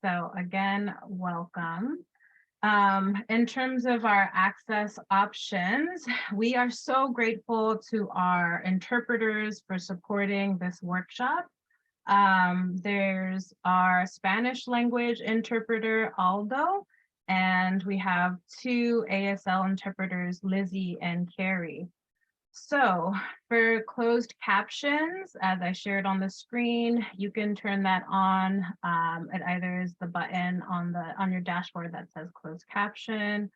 So again, welcome. In terms of our access options, we are so grateful to our interpreters for supporting this workshop. There's our Spanish language interpreter, Aldo, and we have two ASL interpreters, Lizzie and Carrie. So for closed captions, as I shared on the screen, you can turn that on. It either is the button on your dashboard that says closed caption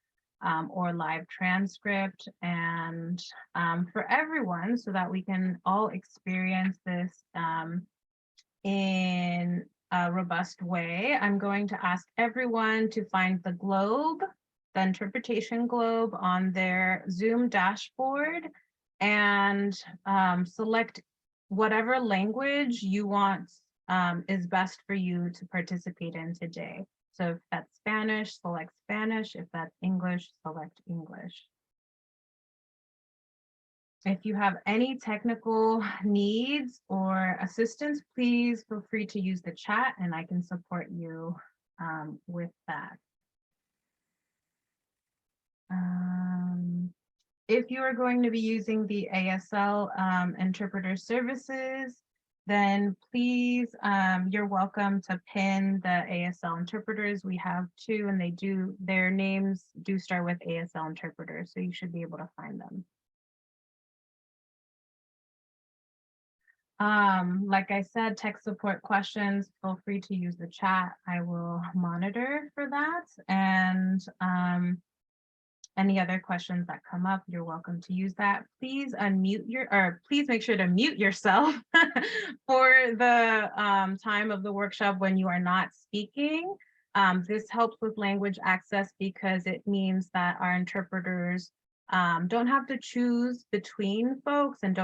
or live transcript. And for everyone, so that we can all experience this in a robust way, I'm going to ask everyone to find the globe, the interpretation globe on their Zoom dashboard, and select whatever language you want is best for you to participate in today. So if that's Spanish, select Spanish. If that's English, select English. If you have any technical needs or assistance, please feel free to use the chat and I can support you with that. If you are going to be using the ASL interpreter services, then please, you're welcome to pin the ASL interpreters. We have two and their names do start with ASL interpreters, so you should be able to find them. Like I said, tech support questions, feel free to use the chat. I will monitor for that. And any other questions that come up, you're welcome to use that. Please please make sure to mute yourself for the time of the workshop when you are not speaking. This helps with language access because it means that our interpreters don't have to choose between folks and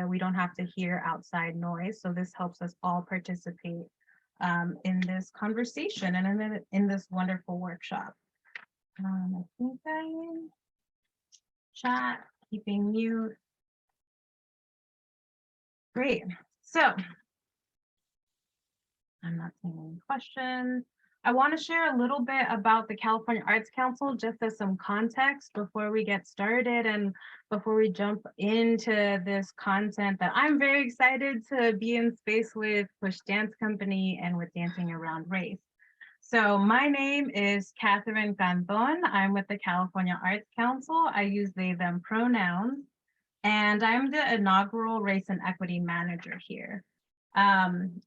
we don't have to hear outside noise. So this helps us all participate in this conversation and in this wonderful workshop. I think I chat, keeping mute. Great. So I'm not seeing any questions. I want to share a little bit about the California Arts Council, just as some context before we get started and before we jump into this content that I'm very excited to be in space with Push Dance Company and with Dancing Around Race. So my name is Catherine Canton. I'm with the California Arts Council. I use they, them pronouns, and I'm the inaugural Race and Equity Manager here. I'm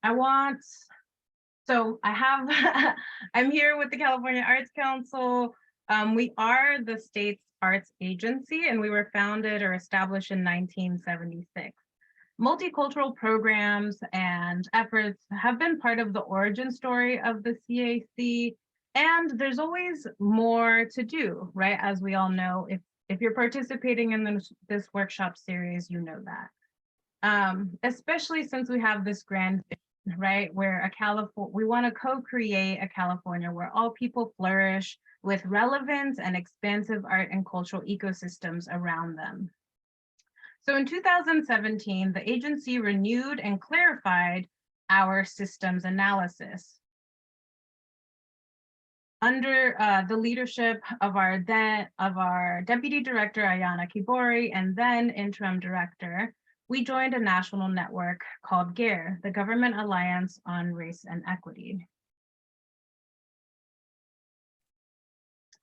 here with the California Arts Council. We are the state's arts agency, and we were founded or established in 1976. Multicultural programs and efforts have been part of the origin story of the CAC, and there's always more to do, right? As we all know, if you're participating in this workshop series, you know that. Especially since we have this grand vision, right? Where we want to co-create a California where all people flourish with relevance and expansive art and cultural ecosystems around them. So in 2017, the agency renewed and clarified our systems analysis. Under the leadership of our Deputy Director, Ayana Kibori, and then Interim Director, we joined a national network called GARE, the Government Alliance on Race and Equity.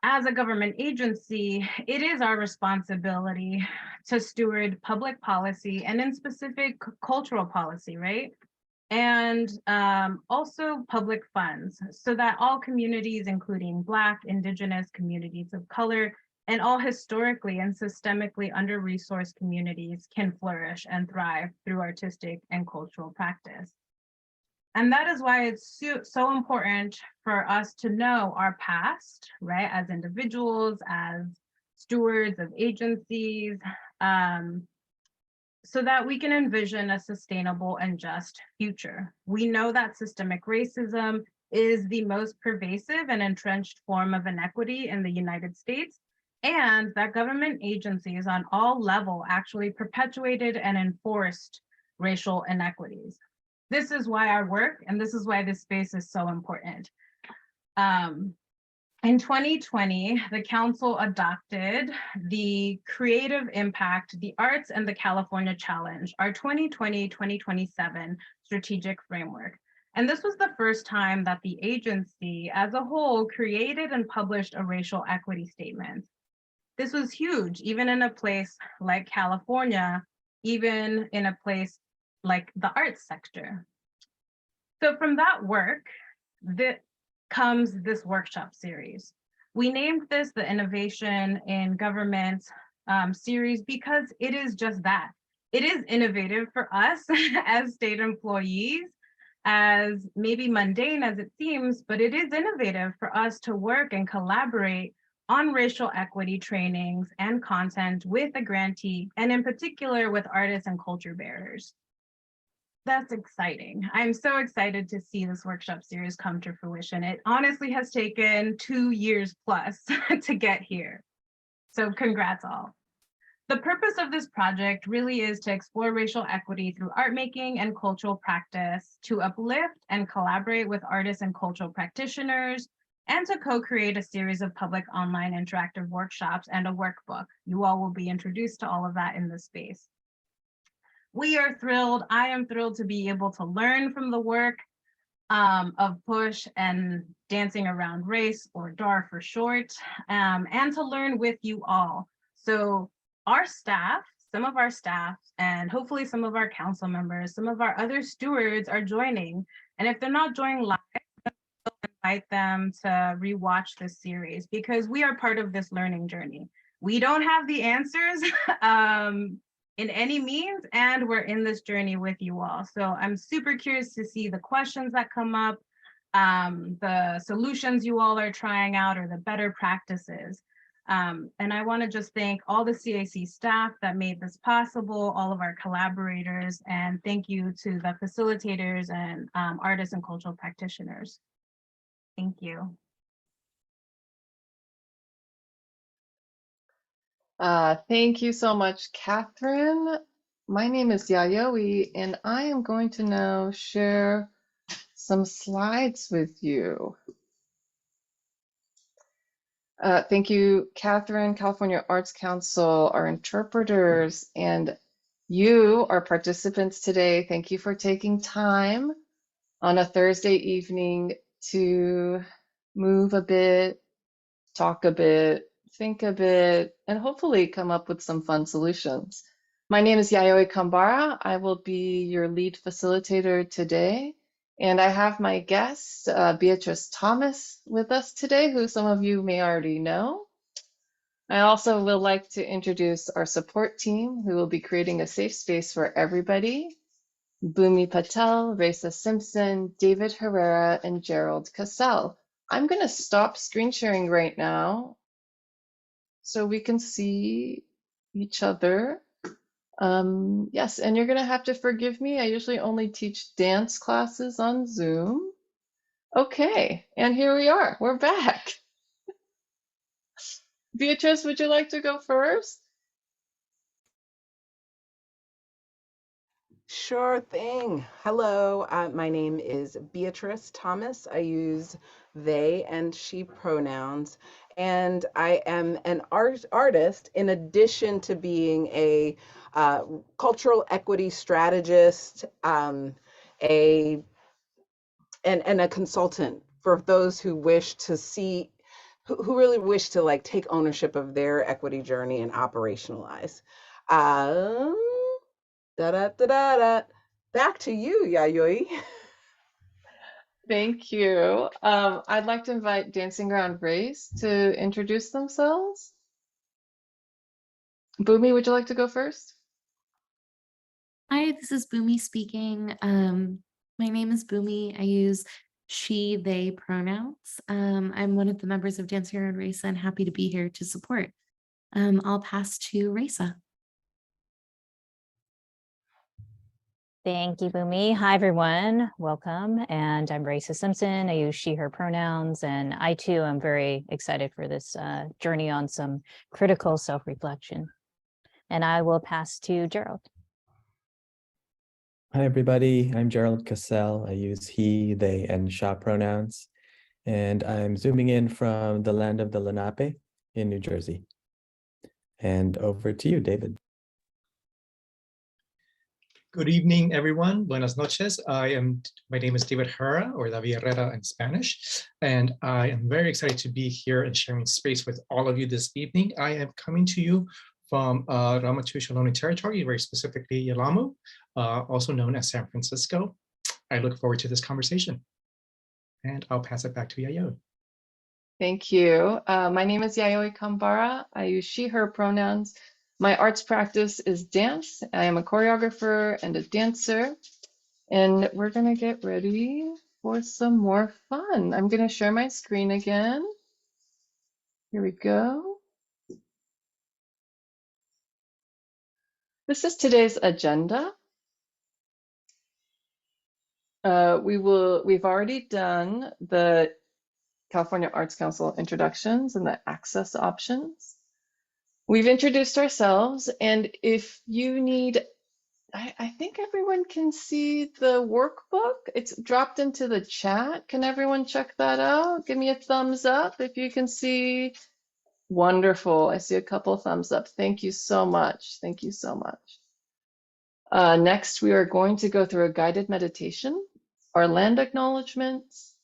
As a government agency, it is our responsibility to steward public policy and in specific cultural policy, right? And also public funds so that all communities, including Black, Indigenous communities of color, and all historically and systemically under-resourced communities can flourish and thrive through artistic and cultural practice. And that is why it's so important for us to know our past, right? As individuals, as stewards of agencies, so that we can envision a sustainable and just future. We know that systemic racism is the most pervasive and entrenched form of inequity in the United States, and that government agencies on all levels actually perpetuated and enforced racial inequities. This is why our work, and this is why this space is so important. In 2020, the council adopted the Creative Impact, the Arts and the California Challenge, our 2020-2027 strategic framework. And this was the first time that the agency as a whole created and published a racial equity statement. This was huge, even in a place like California, even in a place like the arts sector. So from that work, comes this workshop series. We named this the Innovation in Government series because it is just that. It is innovative for us as state employees, as maybe mundane as it seems, but it is innovative for us to work and collaborate on racial equity trainings and content with a grantee, and in particular with artists and culture bearers. That's exciting. I'm so excited to see this workshop series come to fruition. It honestly has taken 2 years plus to get here. So congrats all. The purpose of this project really is to explore racial equity through art making and cultural practice, to uplift and collaborate with artists and cultural practitioners, and to co-create a series of public online interactive workshops and a workbook. You all will be introduced to all of that in this space. We are thrilled. I am thrilled to be able to learn from the work of PUSH and Dancing Around Race, or DAR for short, and to learn with you all. So our staff, some of our staff, and hopefully some of our council members, some of our other stewards are joining. And if they're not joining live, I'll invite them to rewatch this series because we are part of this learning journey. We don't have the answers. In any means, and we're in this journey with you all. So I'm super curious to see the questions that come up, the solutions you all are trying out, or the better practices. And I want to just thank all the CAC staff that made this possible, all of our collaborators, and thank you to the facilitators and artists and cultural practitioners. Thank you. Thank you so much, Catherine. My name is Yayoi, and I am going to now share some slides with you. Thank you, Catherine, California Arts Council, our interpreters, and you, our participants today. Thank you for taking time on a Thursday evening to move a bit, talk a bit, think a bit, and hopefully come up with some fun solutions. My name is Yayoi Kambara. I will be your lead facilitator today. And I have my guest, Beatrice Thomas, with us today, who some of you may already know. I also would like to introduce our support team, who will be creating a safe space for everybody. Bhumi Patel, Reza Simpson, David Herrera, and Gerald Cassell. I'm going to stop screen sharing right now so we can see each other. Yes, and you're going to have to forgive me. I usually only teach dance classes on Zoom. Okay, and here we are. We're back. Beatrice, would you like to go first? Sure thing. Hello, my name is Beatrice Thomas. I use they and she pronouns, and I am an artist in addition to being a cultural equity strategist, and a consultant for those who wish to see, who really wish to like take ownership of their equity journey and operationalize. Back to you, Yayoi. Thank you. I'd like to invite Dancing Around Race to introduce themselves. Bhumi, would you like to go first? Hi, this is Bhumi speaking. My name is Bhumi. I use she, they pronouns. I'm one of the members of Dancing Around Race and happy to be here to support. I'll pass to Reza. Thank you, Bhumi. Hi, everyone. Welcome. And I'm Reza Simpson. I use she, her pronouns. And I, too, am very excited for this journey on some critical self-reflection. And I will pass to Gerald. Hi, everybody. I'm Gerald Cassell. I use he, they, and sha pronouns. and I'm zooming in from the land of the Lenape in New Jersey. And over to you, David. Good evening, everyone. Buenas noches. My name is David Herrera, or David Herrera in Spanish, and I am very excited to be here and sharing space with all of you this evening. I am coming to you from Ramaytush Ohlone territory, very specifically Yelamu, also known as San Francisco. I look forward to this conversation, and I'll pass it back to Yayoi. Thank you. My name is Yayoi Kambara. I use she, her pronouns. My arts practice is dance. I am a choreographer and a dancer. And we're going to get ready for some more fun. I'm going to share my screen again. Here we go. This is today's agenda. We've already done the California Arts Council introductions and the access options. We've introduced ourselves, and if you need, I think everyone can see the workbook. It's dropped into the chat. Can everyone check that out? Give me a thumbs up if you can see. Wonderful. I see a couple thumbs up. Thank you so much. Thank you so much. Next, we are going to go through a guided meditation, our land acknowledgements,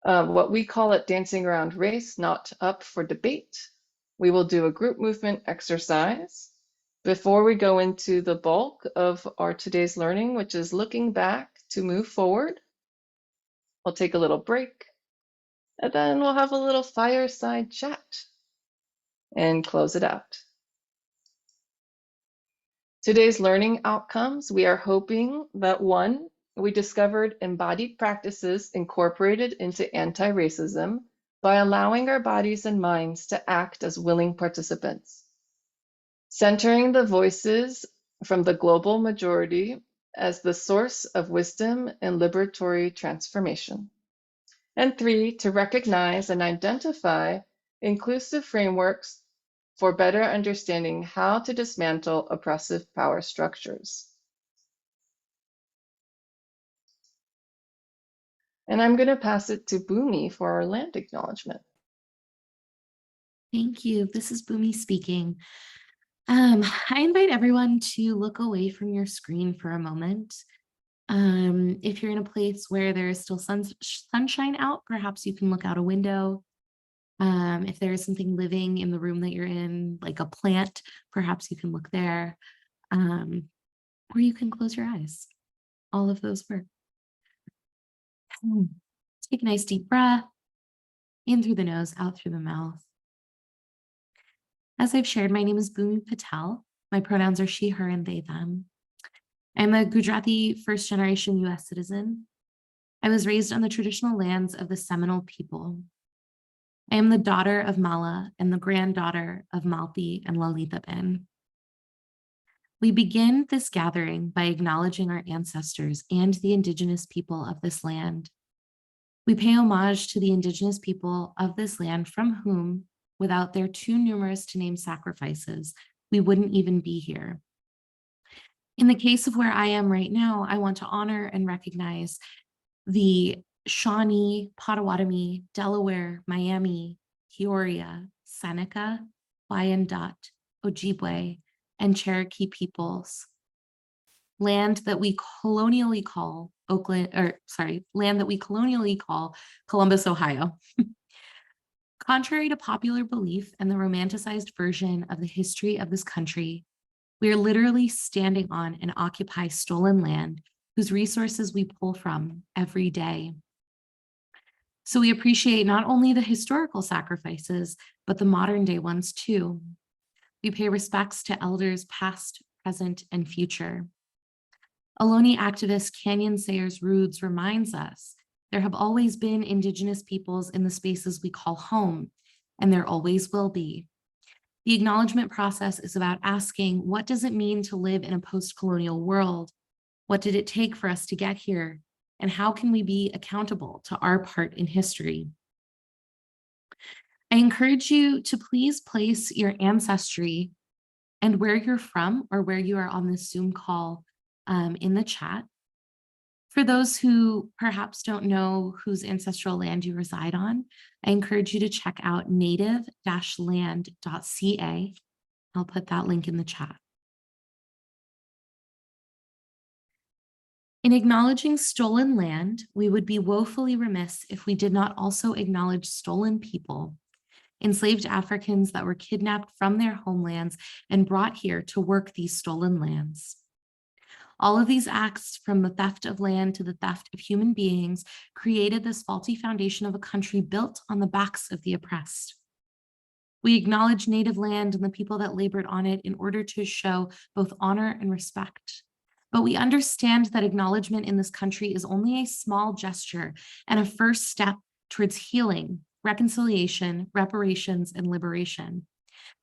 what we call it dancing around race, not up for debate. We will do a group movement exercise before we go into the bulk of our today's learning, which is looking back to move forward. We'll take a little break, and then we'll have a little fireside chat and close it out. Today's learning outcomes, we are hoping that 1, we discovered embodied practices incorporated into anti-racism by allowing our bodies and minds to act as willing participants. Centering the voices from the global majority as the source of wisdom and liberatory transformation. And 3, to recognize and identify inclusive frameworks for better understanding how to dismantle oppressive power structures. And I'm going to pass it to Bhumi for our land acknowledgement. Thank you. This is Bhumi speaking. I invite everyone to look away from your screen for a moment. If you're in a place where there is still sunshine out, perhaps you can look out a window. If there is something living in the room that you're in, like a plant, perhaps you can look there. Or you can close your eyes. All of those work. Take a nice deep breath, in through the nose, out through the mouth. As I've shared, my name is Bhumi Patel. My pronouns are she, her, and they, them. I'm a Gujarati first-generation US citizen. I was raised on the traditional lands of the Seminole people. I am the daughter of Mala and the granddaughter of Malti and Lalita-ben. We begin this gathering by acknowledging our ancestors and the indigenous people of this land. We pay homage to the indigenous people of this land from whom, without their too numerous to name sacrifices, we wouldn't even be here. In the case of where I am right now, I want to honor and recognize the Shawnee, Potawatomi, Delaware, Miami, Peoria, Seneca, Wyandot, Ojibwe, and Cherokee peoples. Land that we colonially call Columbus, Ohio. Contrary to popular belief and the romanticized version of the history of this country, we are literally standing on and occupy stolen land whose resources we pull from every day. So we appreciate not only the historical sacrifices, but the modern day ones too. We pay respects to elders past, present, and future. Ohlone activist Canyon Sayers Roods reminds us there have always been indigenous peoples in the spaces we call home, and there always will be. The acknowledgement process is about asking, what does it mean to live in a post-colonial world? What did it take for us to get here? And how can we be accountable to our part in history? I encourage you to please place your ancestry and where you're from or where you are on this Zoom call in the chat. For those who perhaps don't know whose ancestral land you reside on, I encourage you to check out native-land.ca. I'll put that link in the chat. In acknowledging stolen land, we would be woefully remiss if we did not also acknowledge stolen people, enslaved Africans that were kidnapped from their homelands and brought here to work these stolen lands. All of these acts, from the theft of land to the theft of human beings, created this faulty foundation of a country built on the backs of the oppressed. We acknowledge native land and the people that labored on it in order to show both honor and respect. But we understand that acknowledgement in this country is only a small gesture and a first step towards healing, reconciliation, reparations, and liberation.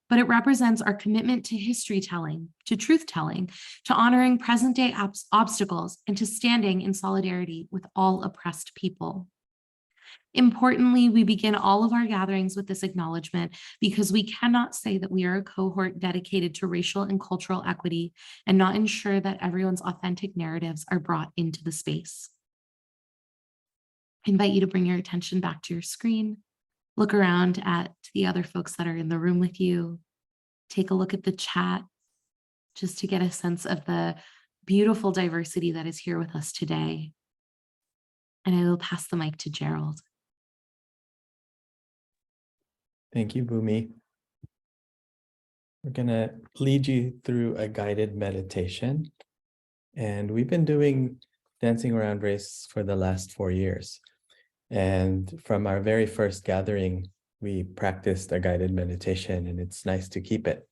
But it represents our commitment to history telling, to truth telling, to honoring present day obstacles, and to standing in solidarity with all oppressed people. Importantly, we begin all of our gatherings with this acknowledgement because we cannot say that we are a cohort dedicated to racial and cultural equity and not ensure that everyone's authentic narratives are brought into the space. I invite you to bring your attention back to your screen, look around at the other folks that are in the room with you, take a look at the chat just to get a sense of the beautiful diversity that is here with us today. And I will pass the mic to Gerald. Thank you, Bhumi. We're going to lead you through a guided meditation. And we've been doing Dancing Around Race for the last 4 years. And from our very first gathering, we practiced a guided meditation, and it's nice to keep it.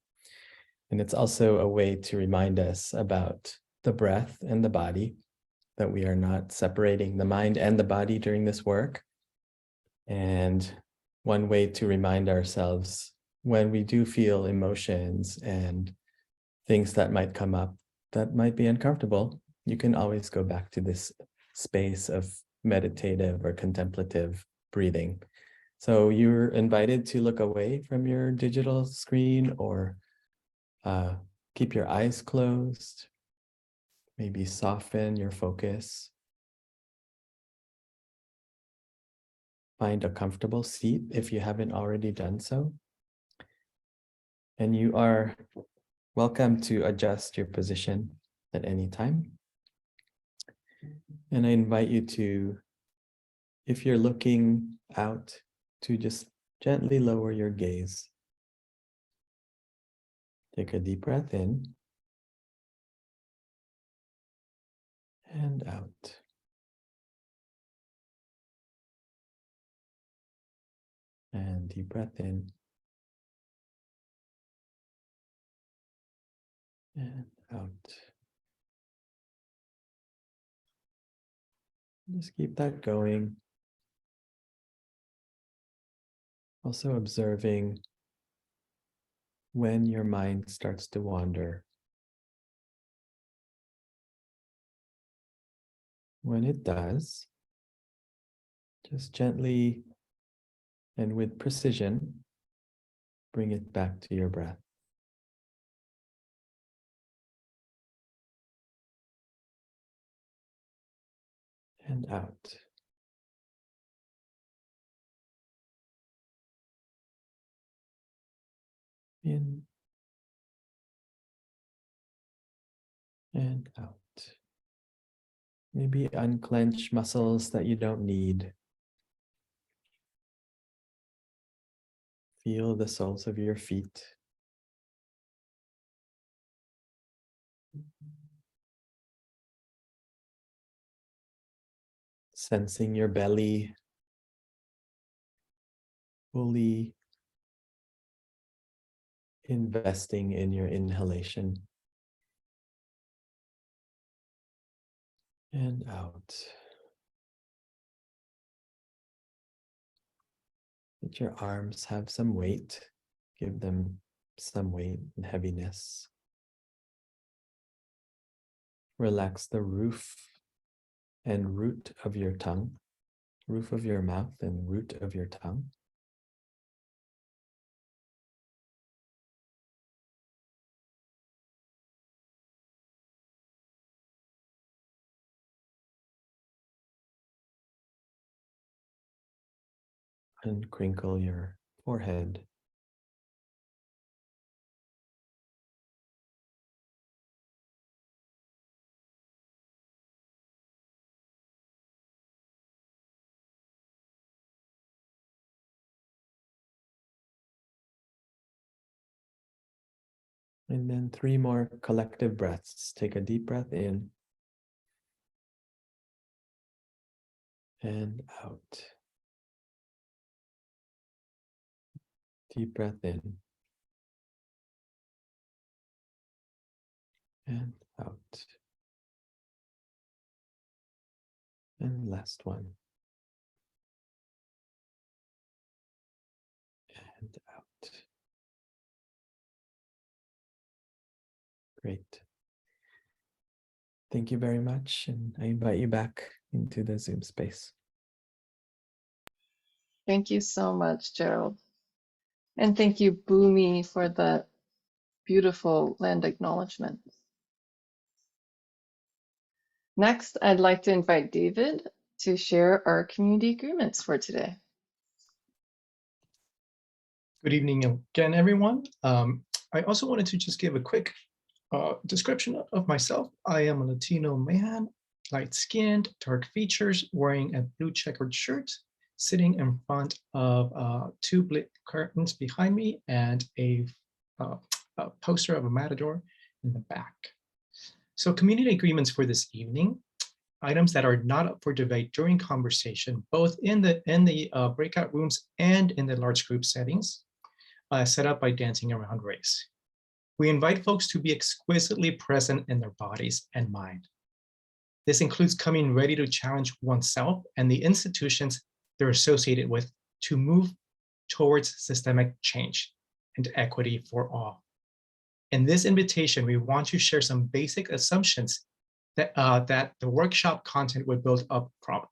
And it's also a way to remind us about the breath and the body, that we are not separating the mind and the body during this work. And one way to remind ourselves when we do feel emotions and things that might come up that might be uncomfortable, you can always go back to this space of meditative or contemplative breathing. So you're invited to look away from your digital screen or keep your eyes closed, maybe soften your focus. Find a comfortable seat if you haven't already done so. And you are welcome to adjust your position at any time. And I invite you to, if you're looking out, to just gently lower your gaze. Take a deep breath in and out. And deep breath in and out. Just keep that going. Also observing when your mind starts to wander. When it does, just gently and with precision, bring it back to your breath. And out. In and out. Maybe unclench muscles that you don't need. Feel the soles of your feet. Sensing your belly fully investing in your inhalation and out. Let your arms have some weight. Give them some weight and heaviness. Relax the roof and root of your tongue, roof of your mouth and root of your tongue. Uncrinkle your forehead. And then 3 more collective breaths. Take a deep breath in and out. Deep breath in and out. And last one. And out. Great. Thank you very much. And I invite you back into the Zoom space. Thank you so much, Gerald. And thank you, Boomy, for the beautiful land acknowledgement. Next, I'd like to invite David to share our community agreements for today. Good evening again, everyone. I also wanted to just give a quick description of myself. I am a Latino man, light-skinned, dark features, wearing a blue checkered shirt, sitting in front of 2 black curtains behind me and a poster of a matador in the back. So community agreements for this evening, items that are not up for debate during conversation, both in the breakout rooms and in the large group settings, set up by Dancing Around Race. We invite folks to be exquisitely present in their bodies and mind. This includes coming ready to challenge oneself and the institutions they're associated with to move towards systemic change and equity for all. In this invitation, we want to share some basic assumptions that the workshop content would build up from.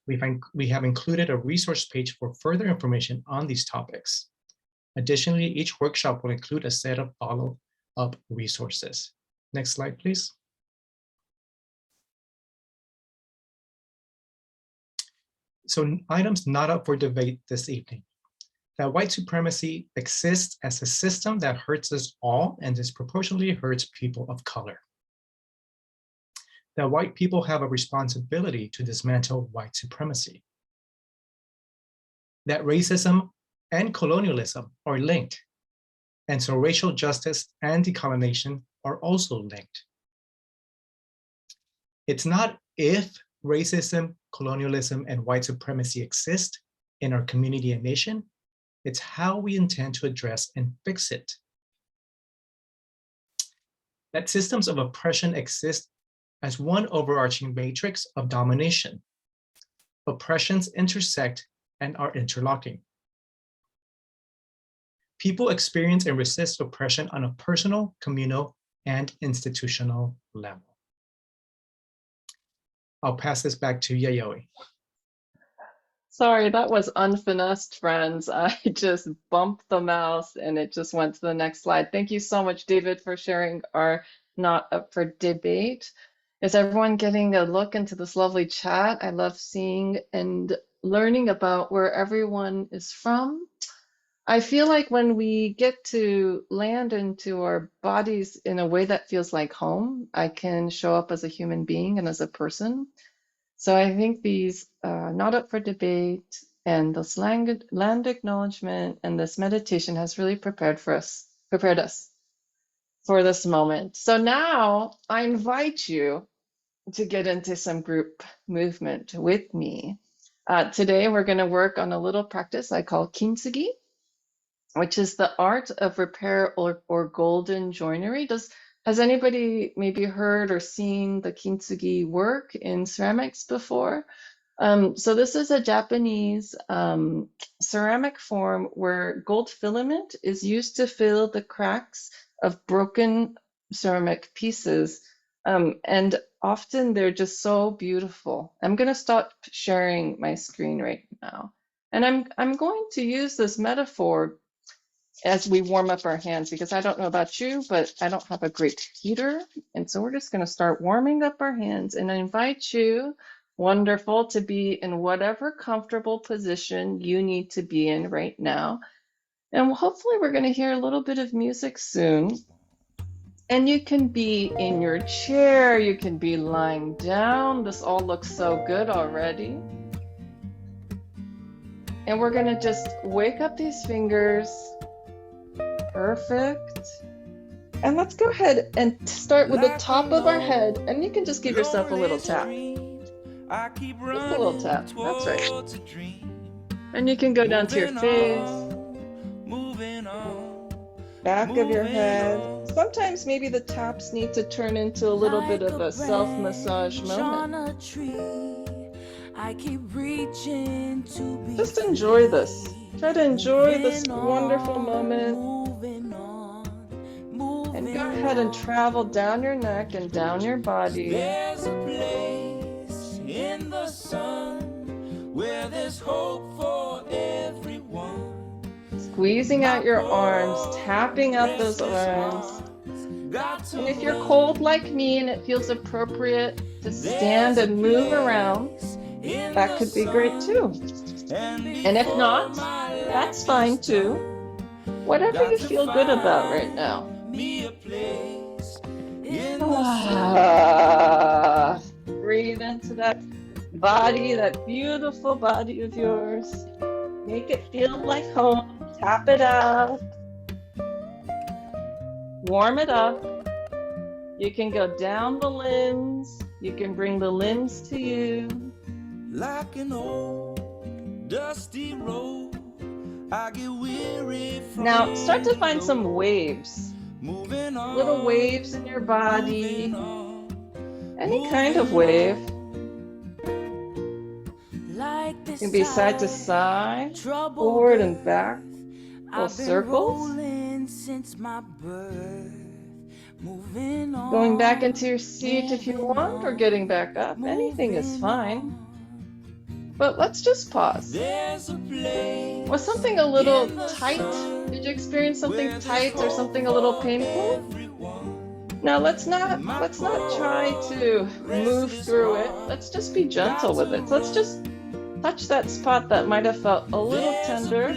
We have included a resource page for further information on these topics. Additionally, each workshop will include a set of follow-up resources. Next slide, please. So items not up for debate this evening. That white supremacy exists as a system that hurts us all and disproportionately hurts people of color. That white people have a responsibility to dismantle white supremacy. That racism and colonialism are linked, and so racial justice and decolonization are also linked. It's not if racism, colonialism, and white supremacy exist in our community and nation, it's how we intend to address and fix it. That systems of oppression exist as one overarching matrix of domination. Oppressions intersect and are interlocking. People experience and resist oppression on a personal, communal, and institutional level. I'll pass this back to Yayoi. Sorry, that was unfinessed, friends. I just bumped the mouse and it just went to the next slide. Thank you so much, David, for sharing our not up for debate. Is everyone getting a look into this lovely chat? I love seeing and learning about where everyone is from. I feel like when we get to land into our bodies in a way that feels like home, I can show up as a human being and as a person. So I think these not up for debate and this land acknowledgement and this meditation has really prepared us for this moment. So now I invite you to get into some group movement with me. Today we're going to work on a little practice I call kintsugi, which is the art of repair or golden joinery. Has anybody maybe heard or seen the kintsugi work in ceramics before? So this is a Japanese ceramic form where gold filament is used to fill the cracks of broken ceramic pieces. And often they're just so beautiful. I'm going to stop sharing my screen right now. And I'm going to use this metaphor as we warm up our hands, because I don't know about you, but I don't have a great heater. And so we're just going to start warming up our hands, and I invite you wonderful to be in whatever comfortable position you need to be in right now. And hopefully we're going to hear a little bit of music soon. And you can be in your chair, you can be lying down. This all looks so good already. And we're going to just wake up these fingers. Perfect. And let's go ahead and start with the top of our head. And you can just give yourself a little tap. Just a little tap. That's right. And you can go down to your face, back of your head. Sometimes maybe the taps need to turn into a little bit of a self-massage moment. Just enjoy this. Try to enjoy this wonderful moment. And go ahead and travel down your neck and down your body. There's a place in the sun where there's hope for everyone. Squeezing out your arms, tapping out those arms. And if you're cold like me and it feels appropriate to stand and move around, that could be great too. And if not, that's fine too. Whatever you feel good about right now. Breathe into that body, that beautiful body of yours. Make it feel like home. Tap it out. Warm it up. You can go down the limbs. You can bring the limbs to you. Like an old dusty road, I get weary from Now start to find some waves. moving on, Little waves in your body. moving on, Any kind of wave. like this It can be side to side, troubled forward and back. Little I've been circles. rolling since my birth, moving on, Going back into your seat if you want, or getting back up. Anything is fine. But let's just pause. There's a place Was something a little tight? Did you experience something tight or something a little painful? Now let's not try to move through it. Let's just be gentle with it. So let's just touch that spot that might have felt a little tender.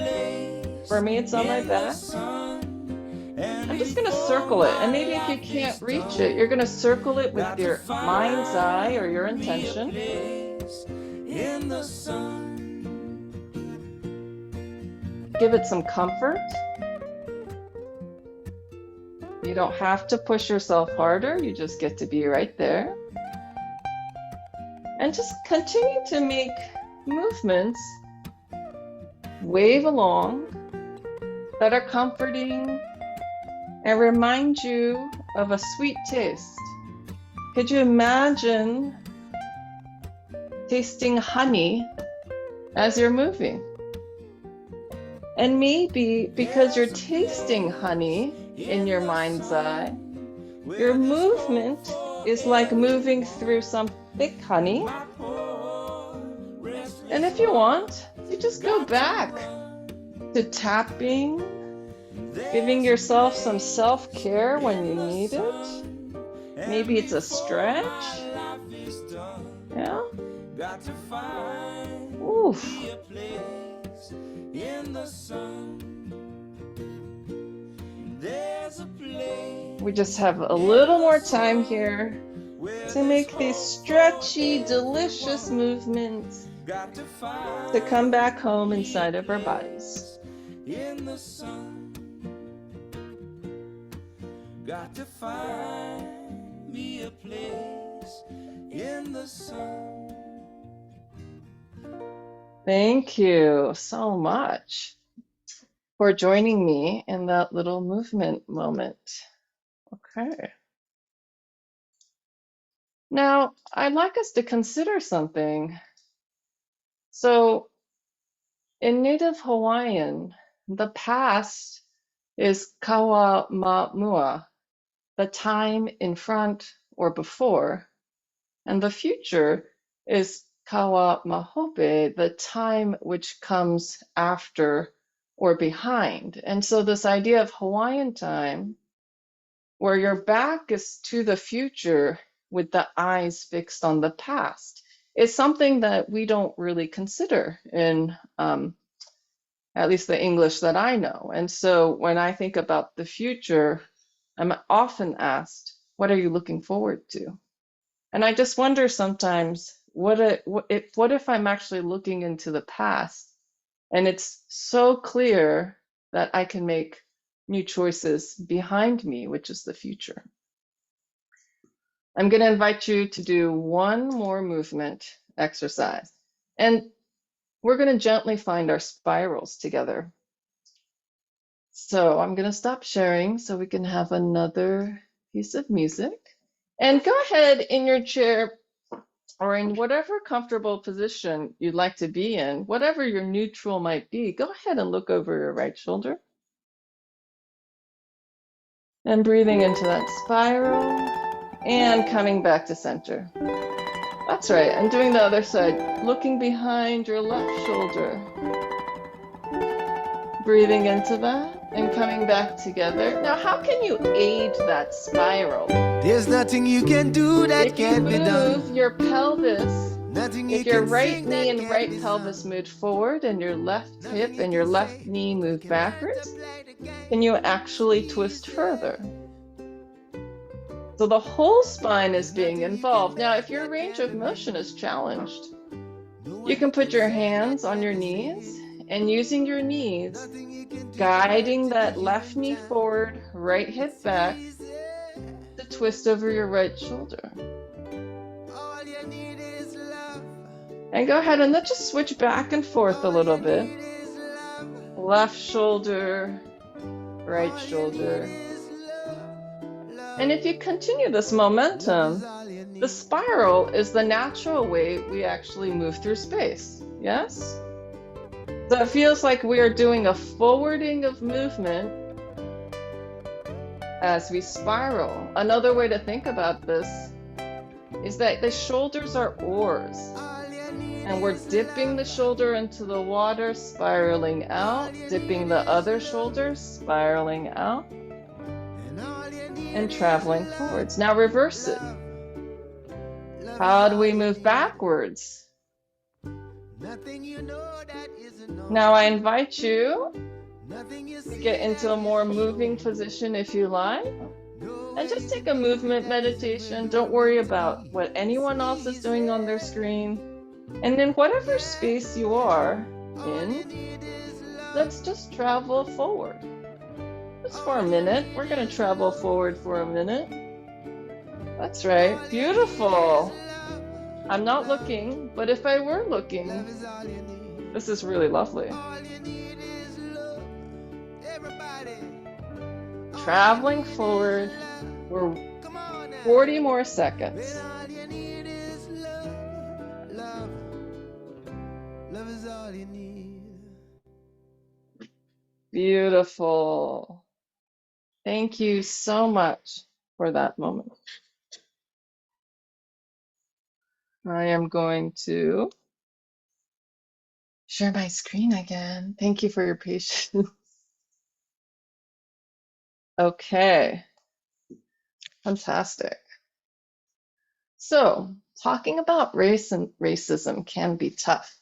For me, it's on my back. I'm just gonna circle it, and maybe if you can't reach it, you're gonna circle it with your mind's eye or your intention. in the sun. Give it some comfort. You don't have to push yourself harder, you just get to be right there. And just continue to make movements, wave along, that are comforting and remind you of a sweet taste. Could you imagine tasting honey as you're moving? And maybe because you're tasting honey in your mind's eye, your movement is like moving through some thick honey. And if you want, you just go back to tapping, giving yourself some self-care when you need it. Maybe it's a stretch. Yeah. Oof. We just have a little more time here to make these stretchy, delicious movements to come back home inside of our bodies. In the sun, got to find me a place in the sun. Thank you so much for joining me in that little movement moment. Okay. Now, I'd like us to consider something. So, in Native Hawaiian, the past is kawa ma'amua, the time in front or before, and the future is kawa mahope, the time which comes after or behind. And so this idea of Hawaiian time, where your back is to the future with the eyes fixed on the past, is something that we don't really consider in at least the English that I know. And so when I think about the future, I'm often asked, what are you looking forward to? And I just wonder sometimes, what if I'm actually looking into the past and it's so clear that I can make new choices behind me, which is the future. I'm going to invite you to do one more movement exercise. And we're going to gently find our spirals together. So I'm going to stop sharing so we can have another piece of music. And go ahead in your chair or in whatever comfortable position you'd like to be in, whatever your neutral might be, go ahead and look over your right shoulder. And breathing into that spiral and coming back to center. That's right, and doing the other side, looking behind your left shoulder. Breathing into that and coming back together. Now, how can you aid that spiral? There's nothing you can do that If you can't be done. move your pelvis, Nothing you if your can right sing knee that and can't right be pelvis sung. move forward and your left Nothing hip you and your can left say knee move can backwards, multiply the game. can you actually twist further? So the whole spine is being involved. Now, if your range of motion is challenged, you can put your hands on your knees and using your knees, guiding that left knee forward, right hip back to twist over your right shoulder. And go ahead and let's just switch back and forth a little bit. Left shoulder, right shoulder. And if you continue this momentum, the spiral is the natural way we actually move through space. Yes? So it feels like we are doing a forwarding of movement as we spiral. Another way to think about this is that the shoulders are oars. And we're dipping the shoulder into the water, spiraling out, dipping the other shoulder, spiraling out, and traveling forwards. Now reverse it. How do we move backwards? Now I invite you to get into a more moving position if you like. And just take a movement meditation. Don't worry about what anyone else is doing on their screen. And in whatever space you are in, let's just travel forward. Just for a minute. We're going to travel forward for a minute. That's right. Beautiful. I'm not looking, but if I were looking, this is really lovely. Traveling forward. We're 40 more seconds. Beautiful. Thank you so much for that moment. I am going to share my screen again. Thank you for your patience. Okay, fantastic. So, talking about race and racism can be tough.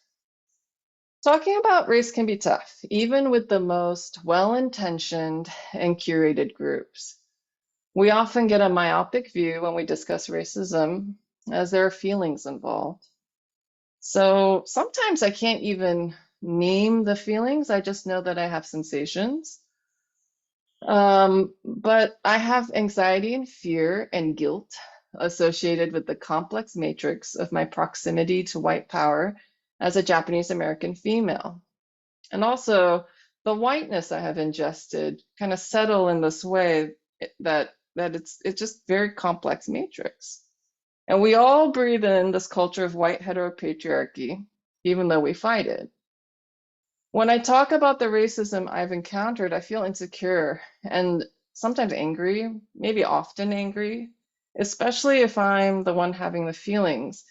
Talking about race can be tough, even with the most well-intentioned and curated groups. We often get a myopic view when we discuss racism, as there are feelings involved. So sometimes I can't even name the feelings, I just know that I have sensations. But I have anxiety and fear and guilt associated with the complex matrix of my proximity to white power as a Japanese American female. And also the whiteness I have ingested kind of settle in this way that it's just very complex matrix. And we all breathe in this culture of white heteropatriarchy, even though we fight it. When I talk about the racism I've encountered, I feel insecure and sometimes angry, maybe often angry, especially if I'm the one having the feelings.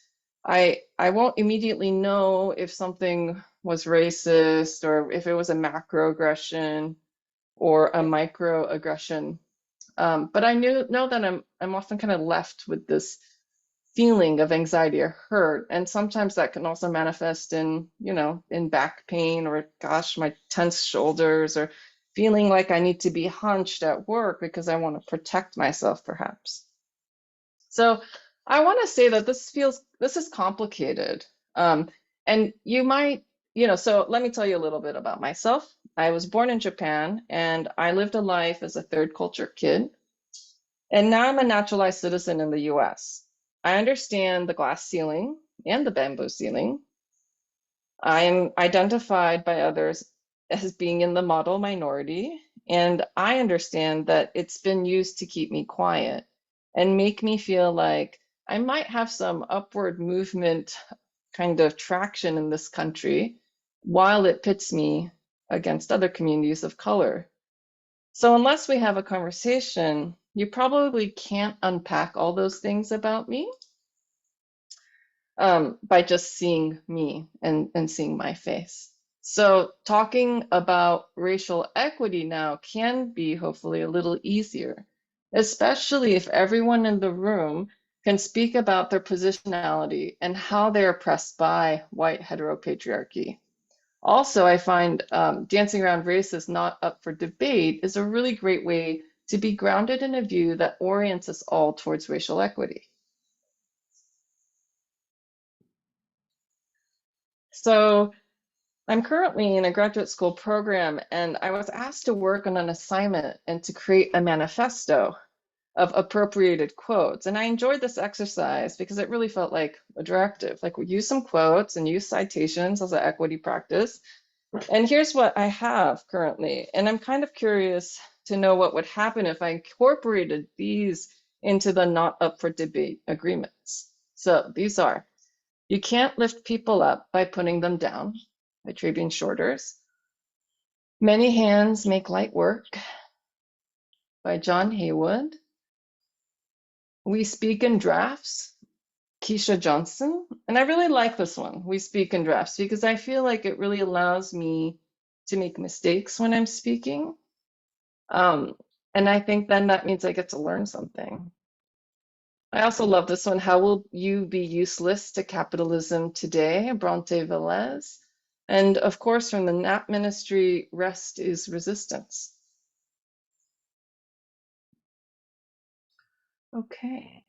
I won't immediately know if something was racist or if it was a macroaggression or a microaggression. But I know that I'm often kind of left with this feeling of anxiety or hurt. And sometimes that can also manifest in, in back pain or, gosh, my tense shoulders, or feeling like I need to be hunched at work because I want to protect myself, perhaps. So I want to say that this is complicated. And you might, so let me tell you a little bit about myself. I was born in Japan and I lived a life as a third culture kid. And now I'm a naturalized citizen in the US. I understand the glass ceiling and the bamboo ceiling. I am identified by others as being in the model minority, and I understand that it's been used to keep me quiet and make me feel like I might have some upward movement kind of traction in this country while it pits me against other communities of color. So unless we have a conversation, you probably can't unpack all those things about me by just seeing me and seeing my face. So talking about racial equity now can be hopefully a little easier, especially if everyone in the room can speak about their positionality and how they're oppressed by white heteropatriarchy. Also, I find Dancing Around Race is Not Up for Debate is a really great way to be grounded in a view that orients us all towards racial equity. So I'm currently in a graduate school program, and I was asked to work on an assignment and to create a manifesto of appropriated quotes. And I enjoyed this exercise because it really felt like a directive, like we use some quotes and use citations as an equity practice. And here's what I have currently. And I'm kind of curious to know what would happen if I incorporated these into the Not Up for Debate agreements. So these are: you can't lift people up by putting them down, by Travian Shorters. Many hands make light work, by John Haywood. We speak in drafts, Keisha Johnson. And I really like this one, we speak in drafts, because I feel like it really allows me to make mistakes when I'm speaking. And I think then that means I get to learn something. I also love this one, How Will You Be Useless to Capitalism Today, Bronte Velez. And of course, from the Nap Ministry, Rest is Resistance. Okay.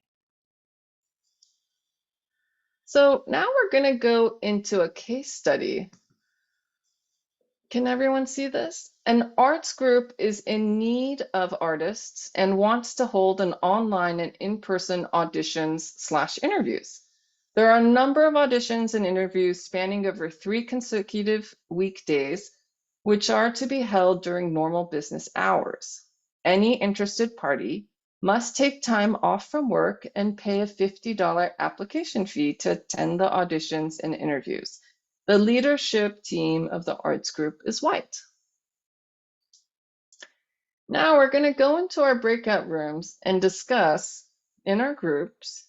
So now we're going to go into a case study. Can everyone see this? An arts group is in need of artists and wants to hold an online and in-person auditions/interviews. There are a number of auditions and interviews spanning over 3 consecutive weekdays, which are to be held during normal business hours. Any interested party must take time off from work and pay a $50 application fee to attend the auditions and interviews. The leadership team of the arts group is white. Now we're going to go into our breakout rooms and discuss in our groups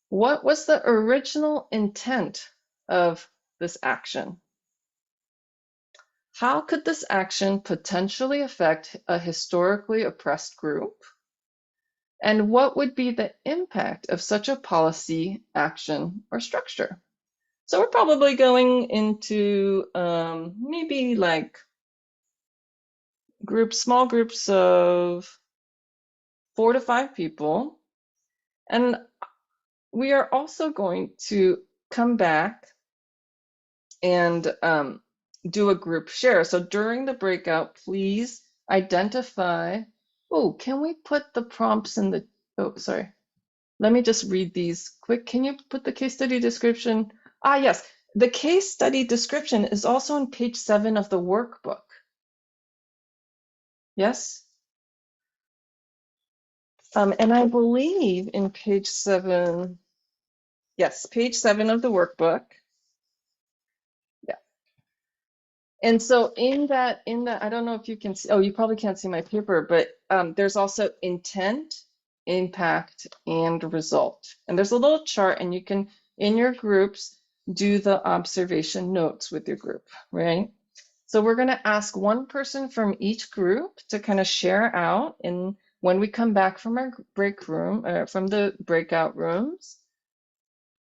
what was the original intent of this action. How could this action potentially affect a historically oppressed group? And what would be the impact of such a policy, action, or structure? So we're probably going into maybe like small groups of 4 to 5 people. And we are also going to come back and do a group share. So during the breakout, please identify. Oh, can we put the prompts in the, oh, sorry. Let me just read these quick. Can you put the case study description? Ah, yes. The case study description is also on page 7 of the workbook. Yes? And I believe in page 7, yes, page 7 of the workbook. Yeah. And so in that, I don't know if you can see, oh, you probably can't see my paper, but there's also intent, impact, and result. And there's a little chart, and you can, in your groups, do the observation notes with your group, right? So we're going to ask one person from each group to kind of share out in when we come back from our break room, from the breakout rooms.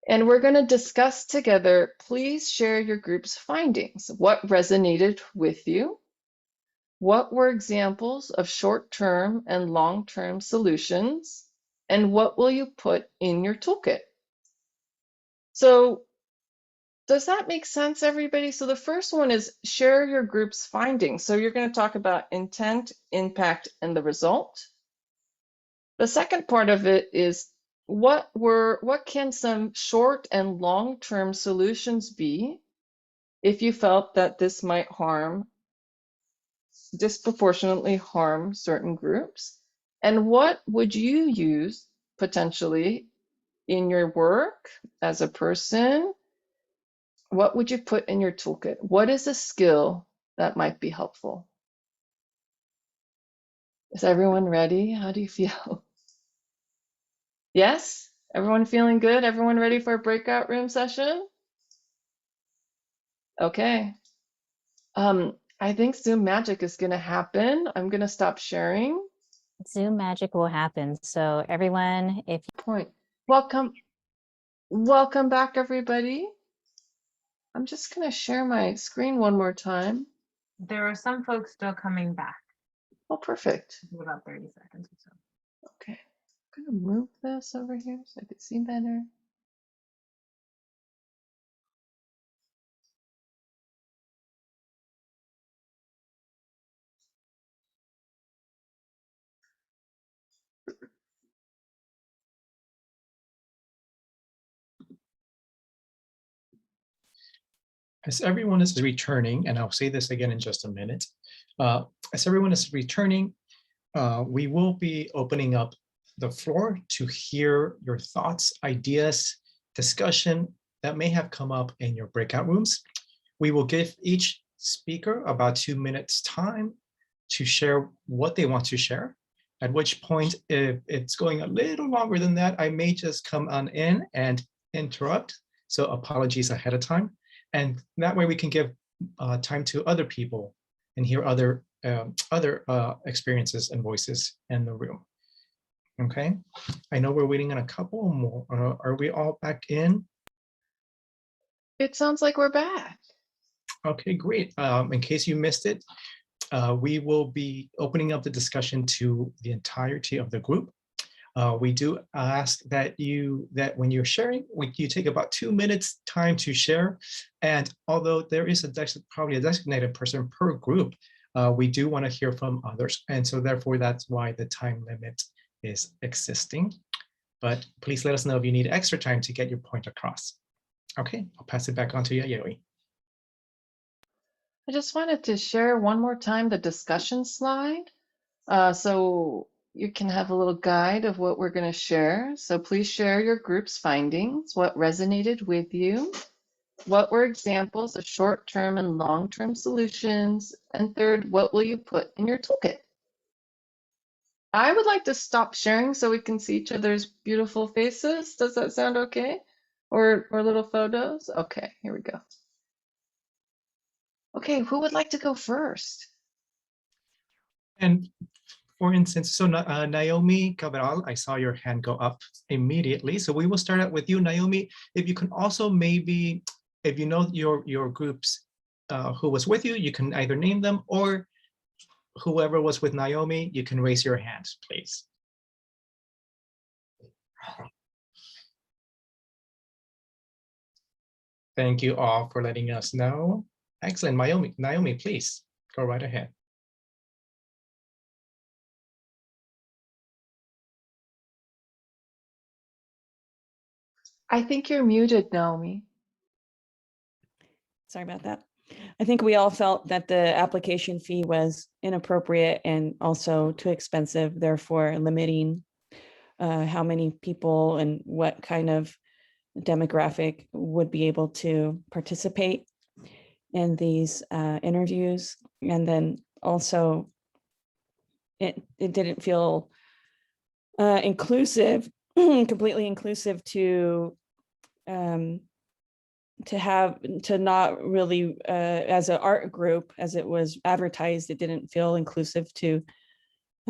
And we're going to discuss together. Please share your group's findings. What resonated with you? What were examples of short-term and long-term solutions? And what will you put in your toolkit? So does that make sense, everybody? So the first one is share your group's findings. So you're going to talk about intent, impact, and the result. The second part of it is what can some short and long-term solutions be if you felt that this might disproportionately harm certain groups? And what would you use potentially in your work as a person? What would you put in your toolkit? What is a skill that might be helpful? Is everyone ready? How do you feel? Yes? Everyone feeling good? Everyone ready for a breakout room session? Okay. I think Zoom magic is going to happen. I'm going to stop sharing. Zoom magic will happen. So everyone, if Welcome back, everybody. I'm just going to share my screen one more time. There are some folks still coming back. Oh, perfect. In about 30 seconds or so. Okay. I'm going to move this over here so I can see better. As everyone is returning, and I'll say this again in just a minute, as everyone is returning, we will be opening up the floor to hear your thoughts, ideas, discussion that may have come up in your breakout rooms. We will give each speaker about 2 minutes time to share what they want to share, at which point, if it's going a little longer than that, I may just come on in and interrupt. So apologies ahead of time. And that way we can give time to other people and hear other experiences and voices in the room. Okay, I know we're waiting on a couple more. Are we all back in? It sounds like we're back. Okay, great. In case you missed it, we will be opening up the discussion to the entirety of the group. We do ask that when you're sharing, you take about 2 minutes time to share. And although there is probably a designated person per group, we do want to hear from others. And so therefore, that's why the time limit is existing. But please let us know if you need extra time to get your point across. Okay, I'll pass it back on to Yayoi. I just wanted to share one more time the discussion slide. So you can have a little guide of what we're going to share. So please share your group's findings, what resonated with you, what were examples of short-term and long-term solutions, and third, what will you put in your toolkit? I would like to stop sharing so we can see each other's beautiful faces. Does that sound okay? Or little photos? Okay, here we go. Okay, who would like to go first? And for instance, so Naomi Cabral, I saw your hand go up immediately. So we will start out with you, Naomi. If you can also maybe, if you know your groups who was with you, you can either name them, or whoever was with Naomi, you can raise your hand, please. Thank you all for letting us know. Excellent, Naomi, please go right ahead. I think you're muted, Naomi. Sorry about that. I think we all felt that the application fee was inappropriate and also too expensive, therefore limiting how many people and what kind of demographic would be able to participate in these interviews. And then also it didn't feel inclusive, completely inclusive to not really as an art group, as it was advertised, it didn't feel inclusive to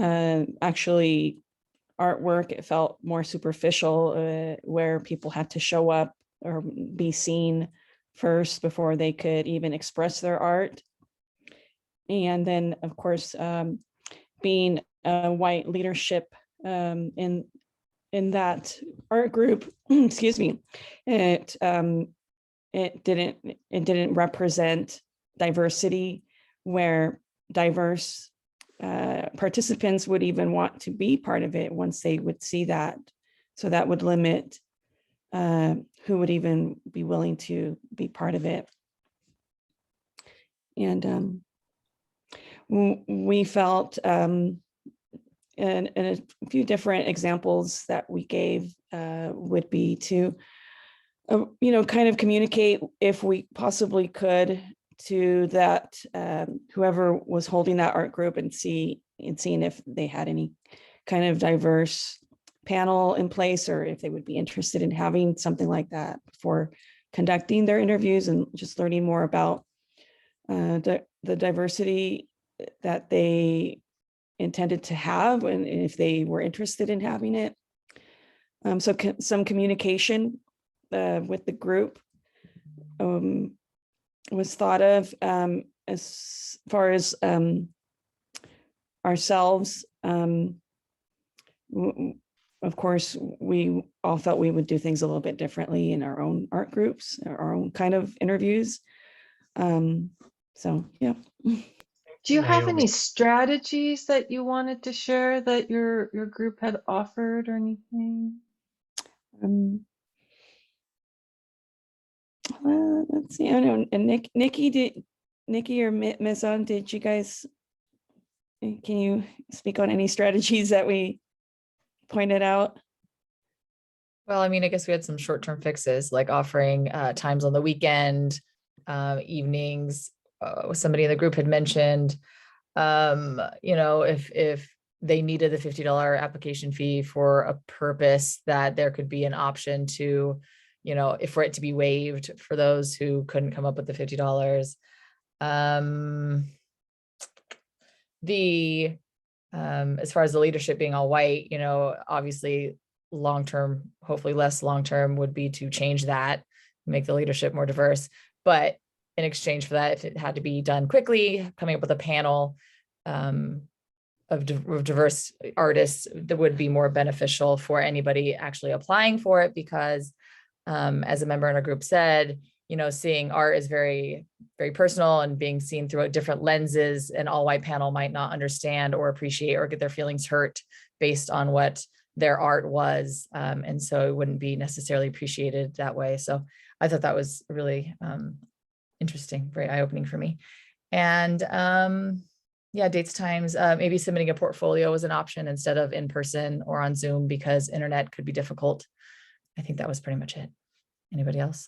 actually artwork. It felt more superficial, where people had to show up or be seen first before they could even express their art. And then, of course, being a white leadership in that art group, excuse me, it didn't represent diversity, where diverse participants would even want to be part of it once they would see that. So that would limit who would even be willing to be part of it. And we felt, and a few different examples that we gave would be to, kind of communicate, if we possibly could, to that whoever was holding that art group, and seeing if they had any kind of diverse panel in place, or if they would be interested in having something like that before conducting their interviews, and just learning more about the diversity that they intended to have, and if they were interested in having it. So some communication with the group was thought of. As far as ourselves, of course, we all felt we would do things a little bit differently in our own art groups, our own kind of interviews. So, yeah. Do you have Naomi. any strategies that you wanted to share that your group had offered or anything? Let's see. I don't know. And Nikki or Mizan, did you guys? Can you speak on any strategies that we pointed out? Well, I mean, I guess we had some short-term fixes, like offering times on the weekend, evenings. Somebody in the group had mentioned, if they needed the $50 application fee for a purpose, that there could be an option to, for it to be waived for those who couldn't come up with the $50. As far as the leadership being all white, obviously long-term, hopefully less long-term, would be to change that, make the leadership more diverse. But in exchange for that, if it had to be done quickly, coming up with a panel of diverse artists, that would be more beneficial for anybody actually applying for it, because as a member in our group said, seeing art is very, very personal, and being seen through different lenses, an all-white panel might not understand or appreciate or get their feelings hurt based on what their art was. And so it wouldn't be necessarily appreciated that way. So I thought that was really interesting, very eye-opening for me. And yeah, dates, times, maybe submitting a portfolio was an option instead of in person or on Zoom, because internet could be difficult. I think that was pretty much it. Anybody else?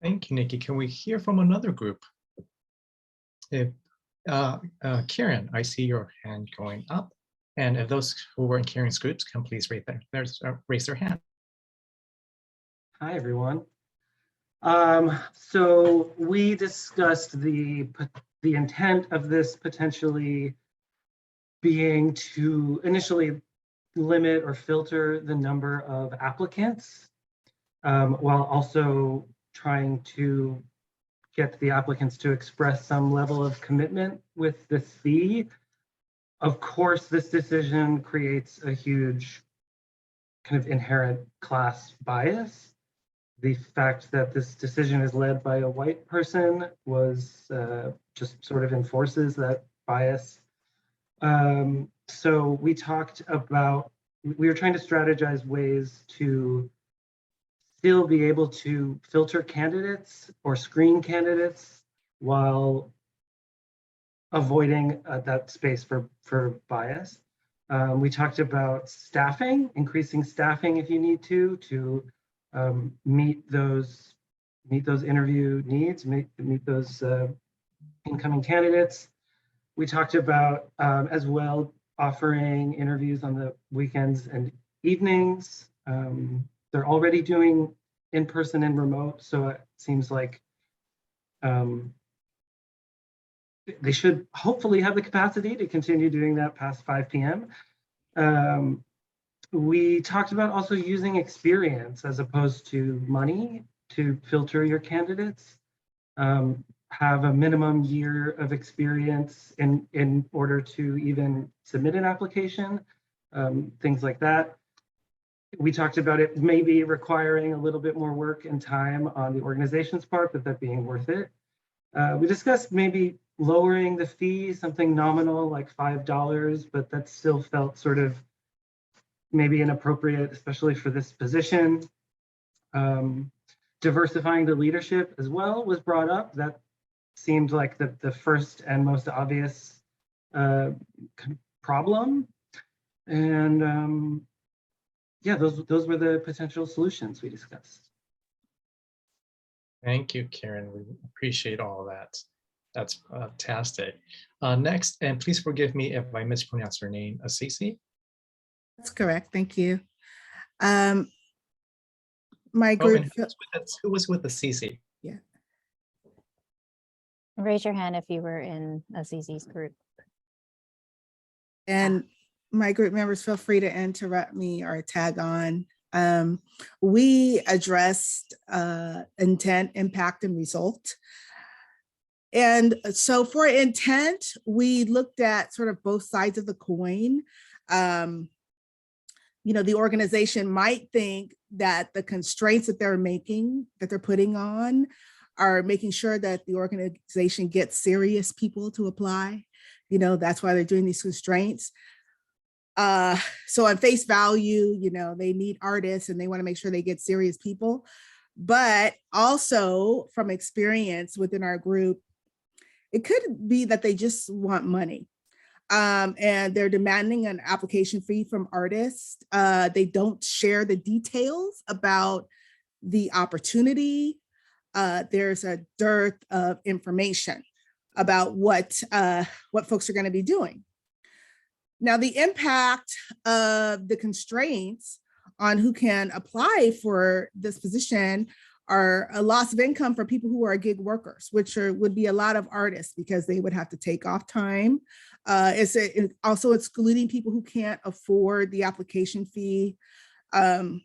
Thank you, Nikki. Can we hear from another group? Kieran, I see your hand going up. And if those who were in Kieran's groups can please raise their hand. Hi, everyone. So we discussed the intent of this potentially being to initially limit or filter the number of applicants, while also trying to get the applicants to express some level of commitment with this fee. Of course, this decision creates a huge kind of inherent class bias. The fact that this decision is led by a white person was just sort of enforces that bias. So we talked about, we were trying to strategize ways to still be able to filter candidates or screen candidates while avoiding that space for bias. We talked about staffing, increasing staffing if you need to meet those interview needs, meet those incoming candidates. We talked about as well offering interviews on the weekends and evenings. They're already doing in-person and remote, so it seems like they should hopefully have the capacity to continue doing that past 5 p.m. We talked about also using experience as opposed to money to filter your candidates. Have a minimum year of experience in order to even submit an application, things like that. We talked about it maybe requiring a little bit more work and time on the organization's part, but that being worth it. We discussed maybe lowering the fee, something nominal like $5, but that still felt sort of maybe inappropriate, especially for this position. Diversifying the leadership as well was brought up. That seemed like the first and most obvious problem. And yeah, those were the potential solutions we discussed. Thank you, Karen. We appreciate all that. That's fantastic. Next, and please forgive me if I mispronounce your name, Assisi. That's correct. Thank you. My Oh, group. and who was with Assisi? Yeah. Raise your hand if you were in Azizi's group. And my group members, feel free to interrupt me or tag on. We addressed intent, impact, and result. And so for intent, we looked at sort of both sides of the coin. You know, the organization might think that the constraints that they're putting on are making sure that the organization gets serious people to apply. You know, that's why they're doing these constraints. So on face value, you know, they need artists and they want to make sure they get serious people. But also from experience within our group, it could be that they just want money. And they're demanding an application fee from artists. They don't share the details about the opportunity. There's a dearth of information about what folks are going to be doing. Now, the impact of the constraints on who can apply for this position are a loss of income for people who are gig workers, which would be a lot of artists because they would have to take off time. It's also excluding people who can't afford the application fee. And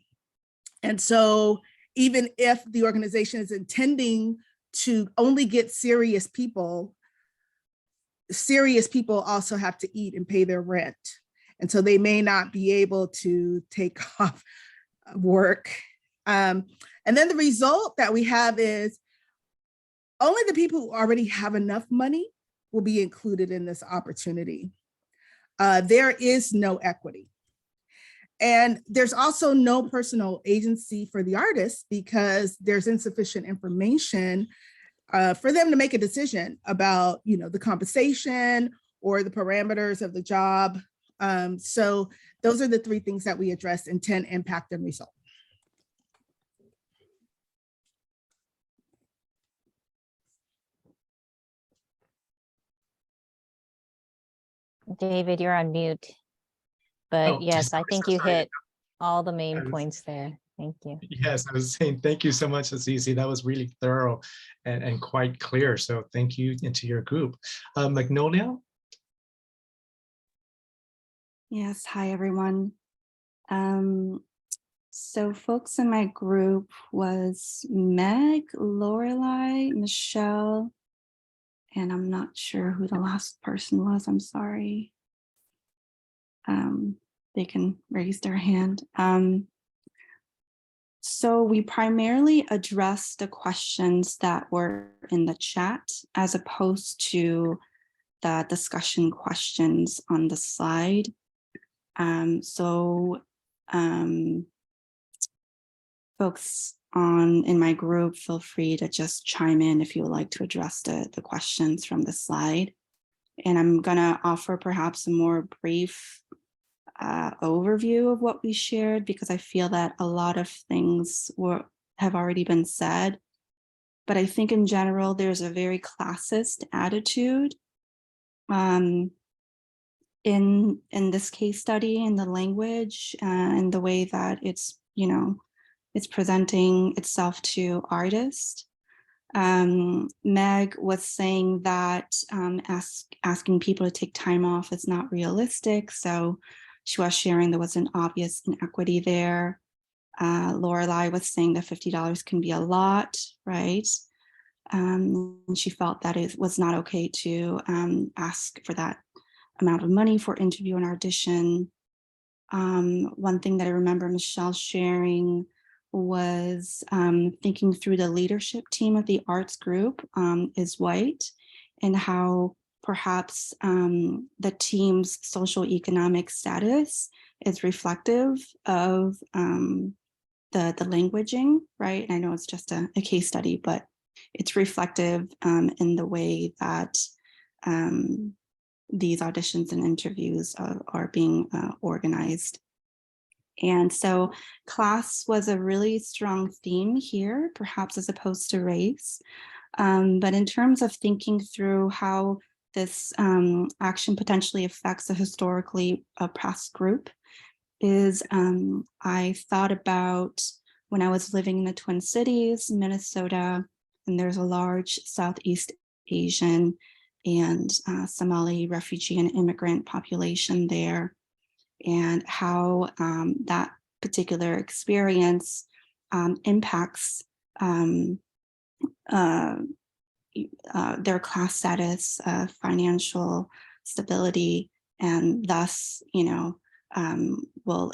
so even if the organization is intending to only get serious people also have to eat and pay their rent. And so they may not be able to take off work. And then the result that we have is only the people who already have enough money will be included in this opportunity. There is no equity. And there's also no personal agency for the artists because there's insufficient information for them to make a decision about, you know, the compensation or the parameters of the job. So those are the three things that we address: intent, impact, and result. David, you're on mute. But Oh, yes, I think you sorry. hit all the main I was- points there. Thank you. Yes, I was saying thank you so much, Azizi. That was really thorough and quite clear. So thank you into your group. Magnolia? Yes, hi everyone. So folks in my group was Meg, Lorelei, Michelle, and I'm not sure who the last person was, I'm sorry. They can raise their hand. So we primarily addressed the questions that were in the chat as opposed to the discussion questions on the slide. Folks in my group, feel free to just chime in if you would like to address the questions from the slide. And I'm gonna offer perhaps a more brief overview of what we shared because I feel that a lot of things have already been said. But I think in general, there's a very classist attitude in this case study, in the language and the way that it's, you know, it's presenting itself to artists. Meg was saying that asking people to take time off is not realistic. So she was sharing there was an obvious inequity there. Lorelei was saying that $50 can be a lot, right? And she felt that it was not okay to ask for that amount of money for interview and audition. One thing that I remember Michelle sharing was thinking through the leadership team of the arts group is white, and how perhaps the team's social economic status is reflective of the languaging, right? And I know it's just a case study, but it's reflective in the way that these auditions and interviews are being organized. And so class was a really strong theme here, perhaps as opposed to race. But in terms of thinking through how this action potentially affects a historically oppressed group is I thought about when I was living in the Twin Cities, Minnesota, and there's a large Southeast Asian and Somali refugee and immigrant population there, and how that particular experience impacts their class status, financial stability, and thus, will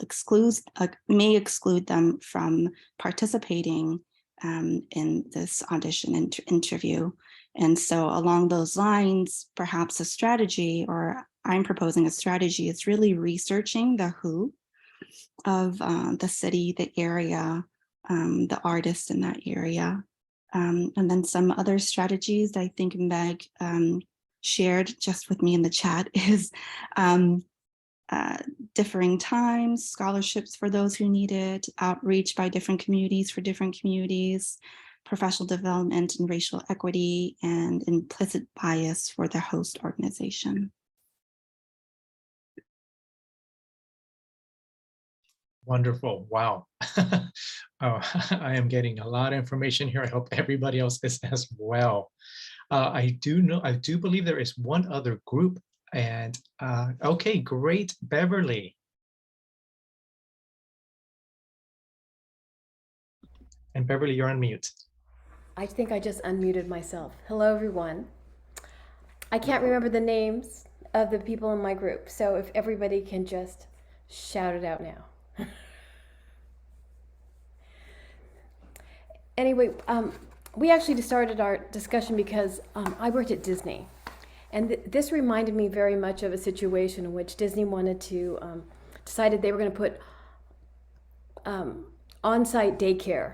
may exclude them from participating in this audition interview. And so along those lines, perhaps a strategy, or I'm proposing a strategy, is really researching the who of the city, the area, the artists in that area. And then some other strategies I think Meg shared just with me in the chat is differing times, scholarships for those who need it, outreach by different communities for different communities, professional development and racial equity, and implicit bias for the host organization. Wonderful. Wow. Oh, I am getting a lot of information here. I hope everybody else is as well. I do believe there is one other group, and okay, great, Beverly. And Beverly, you're on mute. I think I just unmuted myself. Hello, everyone. I can't remember the names of the people in my group, so if everybody can just shout it out now. Anyway, we actually started our discussion because I worked at Disney, and this reminded me very much of a situation in which Disney wanted to decided they were going to put on-site daycare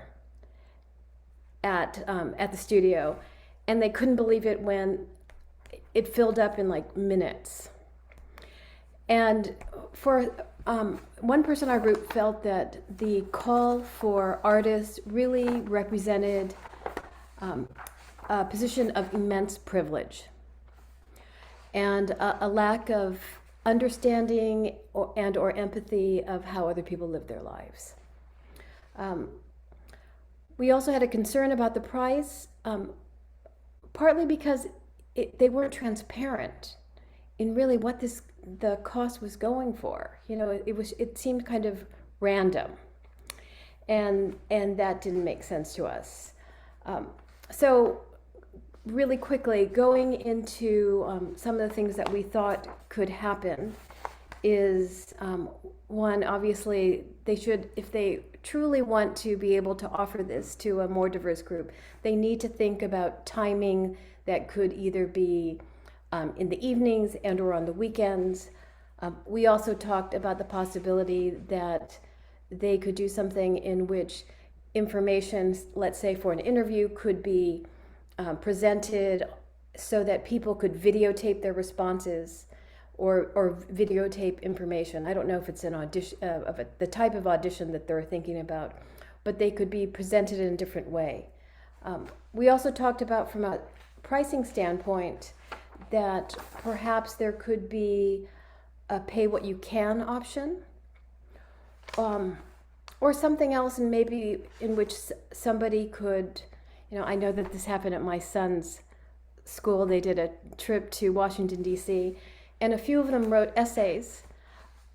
at the studio, and they couldn't believe it when it filled up in like minutes. And for one person in our group felt that the call for artists really represented a position of immense privilege and a lack of understanding or empathy of how other people live their lives. We also had a concern about the price, partly because they weren't transparent in really what the cost was going for. It seemed kind of random, and that didn't make sense to us. So really quickly, going into some of the things that we thought could happen is, one, obviously they should, if they truly want to be able to offer this to a more diverse group, they need to think about timing that could either be in the evenings and or on the weekends. We also talked about the possibility that they could do something in which information, let's say for an interview, could be presented so that people could videotape their responses or videotape information. I don't know if it's an audition, the type of audition that they're thinking about, but they could be presented in a different way. We also talked about, from a pricing standpoint, that perhaps there could be a pay what you can option, or something else, and maybe in which somebody could, You know, I know that this happened at my son's school. They did a trip to Washington, D.C., and a few of them wrote essays.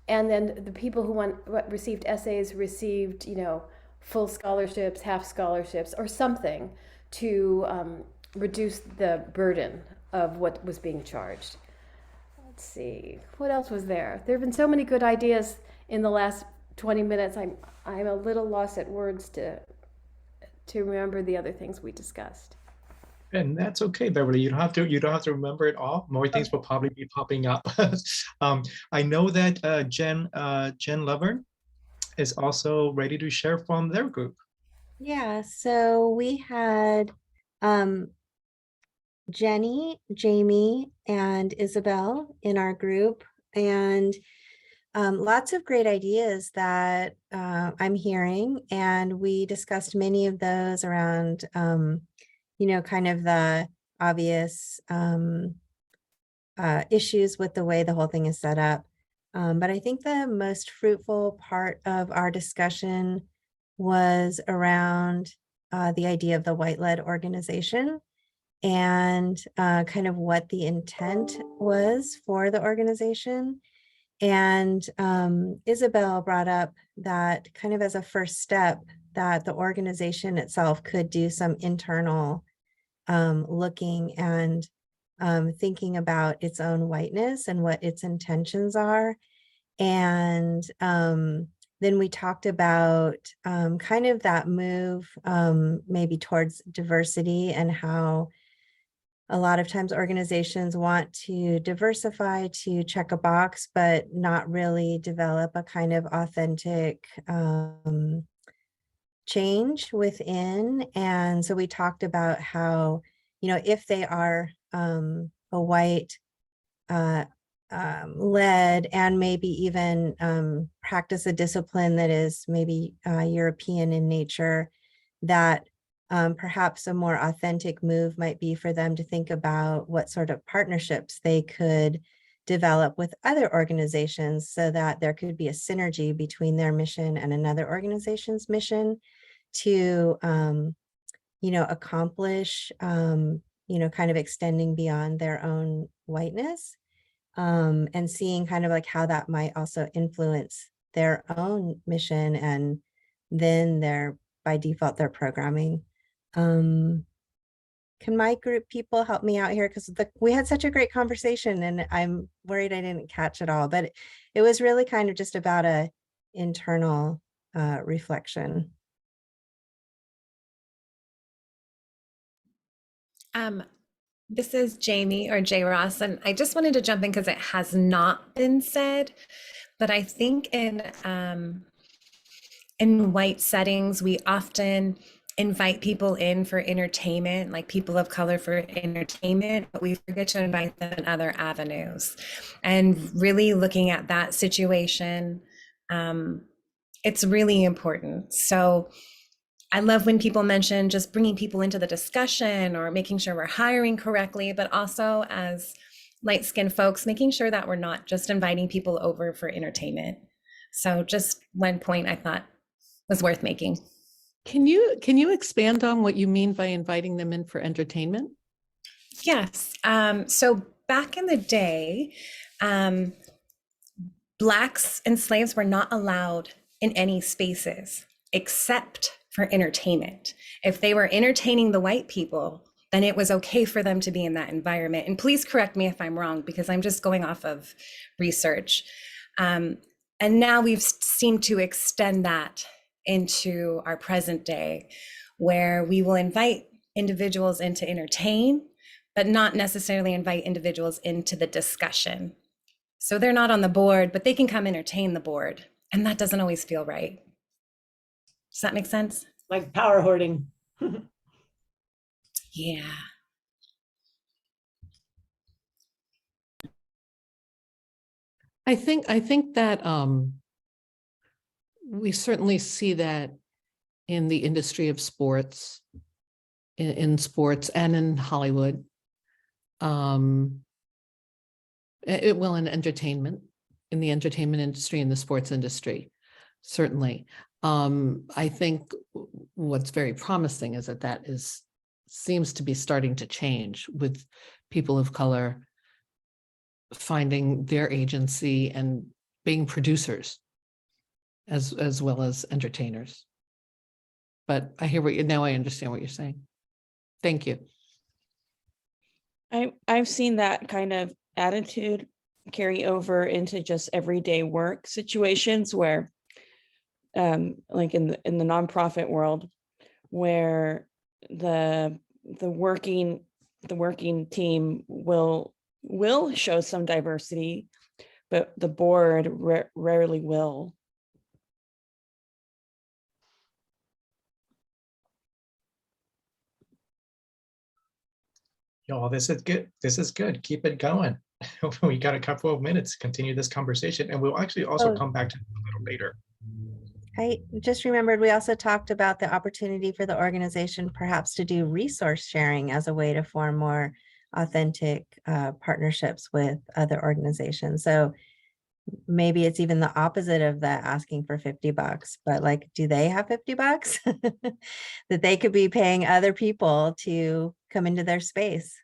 And then the people who received essays received, you know, full scholarships, half scholarships, or something to reduce the burden of what was being charged. Let's see, what else was there? There have been so many good ideas in the last 20 minutes. I'm a little lost at words to remember the other things we discussed. And that's okay, Beverly. You don't have to remember it all. More things will probably be popping up. I know that Jen Lovern is also ready to share from their group. Yeah, so we had Jenny, Jamie, and Isabel in our group, and lots of great ideas that I'm hearing, and we discussed many of those around you know, kind of the obvious issues with the way the whole thing is set up. But I think the most fruitful part of our discussion was around the idea of the white-led organization and kind of what the intent was for the organization. And Isabel brought up that kind of as a first step, that the organization itself could do some internal looking and thinking about its own whiteness and what its intentions are. And then we talked about kind of that move maybe towards diversity and how a lot of times organizations want to diversify to check a box, but not really develop a kind of authentic change within. And so we talked about how, you know, if they are a white led and maybe even practice a discipline that is maybe European in nature, that perhaps a more authentic move might be for them to think about what sort of partnerships they could develop with other organizations so that there could be a synergy between their mission and another organization's mission to, you know, accomplish, you know, kind of extending beyond their own whiteness, and seeing kind of like how that might also influence their own mission and then by default, their programming. Can my group people help me out here? Because we had such a great conversation and I'm worried I didn't catch it all, but it was really kind of just about a internal reflection. This is Jamie or J. Ross, and I just wanted to jump in because it has not been said, but I think in white settings, we often invite people in for entertainment, like people of color for entertainment, but we forget to invite them in other avenues. And really looking at that situation, it's really important. So I love when people mention just bringing people into the discussion or making sure we're hiring correctly, but also as light-skinned folks, making sure that we're not just inviting people over for entertainment. So just one point I thought was worth making. Can you expand on what you mean by inviting them in for entertainment? Yes. So back in the day, Blacks and slaves were not allowed in any spaces except for entertainment. If they were entertaining the white people, then it was okay for them to be in that environment. And please correct me if I'm wrong, because I'm just going off of research. And now we've seemed to extend that into our present day, where we will invite individuals in to entertain, but not necessarily invite individuals into the discussion. So they're not on the board, but they can come entertain the board. And that doesn't always feel right. Does that make sense? Like power hoarding. Yeah. I think that we certainly see that in the industry of sports, in sports and in Hollywood, in entertainment, in the entertainment industry, in the sports industry, certainly. I think what's very promising is that is seems to be starting to change with people of color finding their agency and being producers as well as entertainers. But I hear now I understand what you're saying. Thank you. I've seen that kind of attitude carry over into just everyday work situations where, like in the nonprofit world, where the working team will show some diversity, but the board rarely will. Y'all, this is good. This is good. Keep it going. We got a couple of minutes to continue this conversation, and we'll actually also come back to it a little later. I just remembered we also talked about the opportunity for the organization perhaps to do resource sharing as a way to form more authentic partnerships with other organizations. So maybe it's even the opposite of that, asking for $50, but like, do they have $50 that they could be paying other people to come into their space?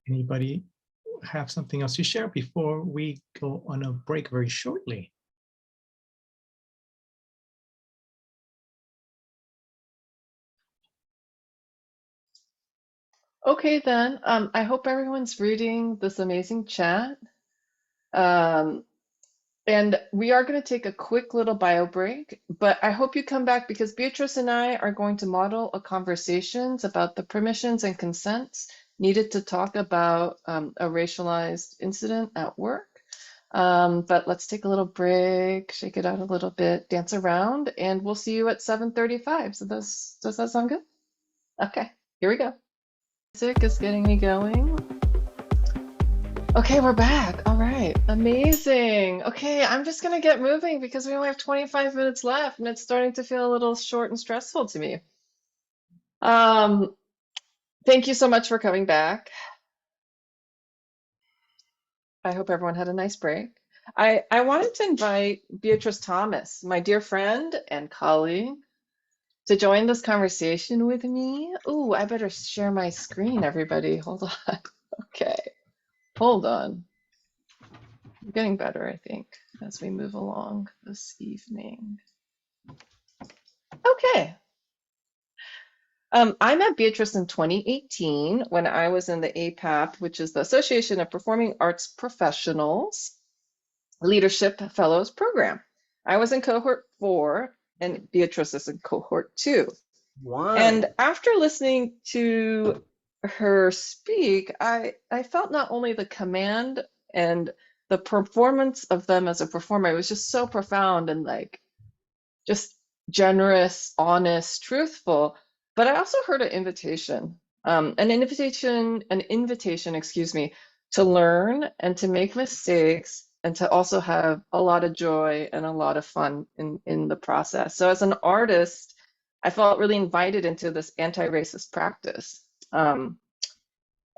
Anybody have something else to share before we go on a break very shortly? Okay, then. I hope everyone's reading this amazing chat. And we are going to take a quick little bio break, but I hope you come back because Beatrice and I are going to model a conversations about the permissions and consents needed to talk about a racialized incident at work. But let's take a little break, shake it out a little bit, dance around, and we'll see you at 7:35. So does that sound good? Okay, here we go. Music is getting me going. Okay, we're back. All right, amazing. Okay, I'm just gonna get moving because we only have 25 minutes left and it's starting to feel a little short and stressful to me. Thank you so much for coming back. I hope everyone had a nice break. I wanted to invite Beatrice Thomas, my dear friend and colleague, to join this conversation with me. Ooh, I better share my screen, everybody. Hold on. Okay. Hold on. I'm getting better, I think, as we move along this evening. Okay. I met Beatrice in 2018 when I was in the APAP, which is the Association of Performing Arts Professionals Leadership Fellows Program. I was in cohort 4 and Beatrice is in cohort 2. Wow. And after listening to her speak, I felt not only the command and the performance of them as a performer, it was just so profound and like just generous, honest, truthful. But I also heard an invitation, excuse me, to learn and to make mistakes and to also have a lot of joy and a lot of fun in the process. So as an artist, I felt really invited into this anti-racist practice. And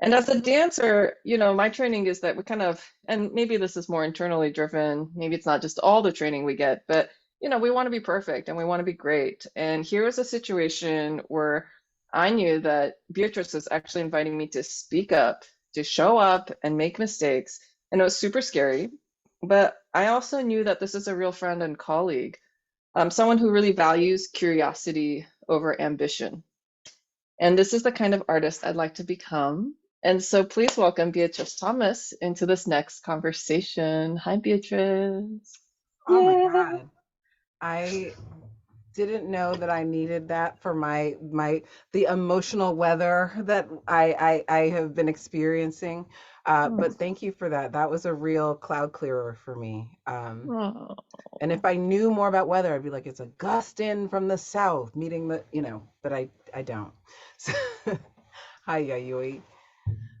as a dancer, you know, my training is that we kind of, and maybe this is more internally driven, maybe it's not just all the training we get, but, you know, we want to be perfect and we want to be great. And here was a situation where I knew that Beatrice was actually inviting me to speak up, to show up and make mistakes. And it was super scary. But I also knew that this is a real friend and colleague, someone who really values curiosity over ambition. And this is the kind of artist I'd like to become. And so please welcome Beatrice Thomas into this next conversation. Hi, Beatrice. Oh my God. I didn't know that I needed that for the emotional weather that I have been experiencing. But thank you for that. That was a real cloud clearer for me. And if I knew more about weather, I'd be like, it's a gust in from the south, meeting the, you know, but I don't. So, hi, Yayoi.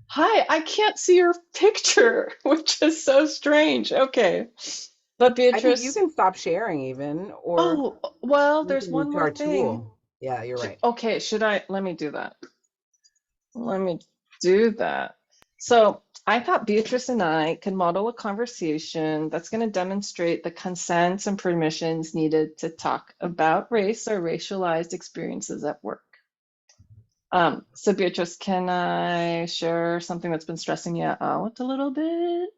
Hi, I can't see your picture, which is so strange. Okay. But Beatrice, I think you can stop sharing even, or oh, well, there's one more thing. Tool. Yeah, you're right. Okay, let me do that. Let me do that. So I thought Beatrice and I could model a conversation that's going to demonstrate the consents and permissions needed to talk about race or racialized experiences at work. So Beatrice, can I share something that's been stressing you out a little bit?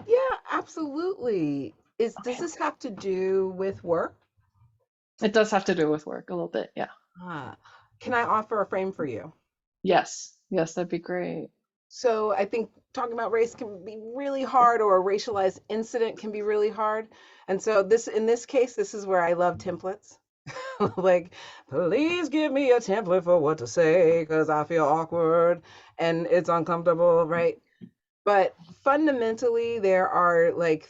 Yeah, absolutely. Does this have to do with work? It does have to do with work a little bit, yeah. Can I offer a frame for you? Yes, yes, that'd be great. So I think talking about race can be really hard, or a racialized incident can be really hard. And so in this case, this is where I love templates. Like, please give me a template for what to say because I feel awkward and it's uncomfortable, right? But fundamentally, there are like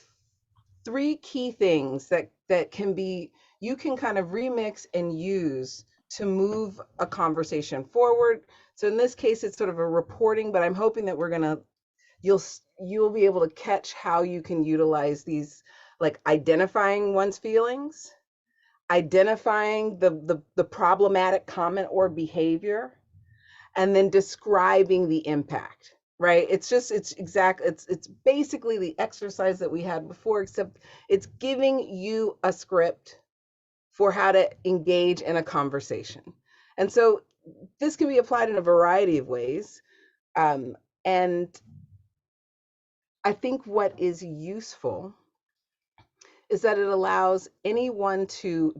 3 key things that can be, you can kind of remix and use to move a conversation forward. So in this case, it's sort of a reporting, but I'm hoping that you'll be able to catch how you can utilize these, like identifying one's feelings, identifying the problematic comment or behavior, and then describing the impact, right? It's basically the exercise that we had before, except it's giving you a script for how to engage in a conversation. And so this can be applied in a variety of ways. And I think what is useful is that it allows anyone to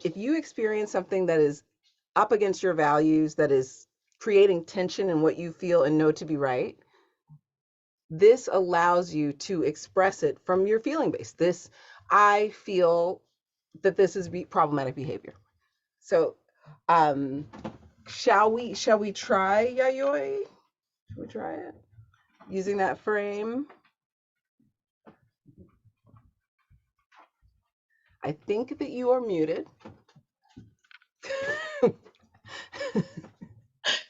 if you experience something that is up against your values, that is creating tension in what you feel and know to be right, this allows you to express it from your feeling base. I feel that this is problematic behavior. So shall we try, Yayoi? Should we try it? Using that frame. I think that you are muted.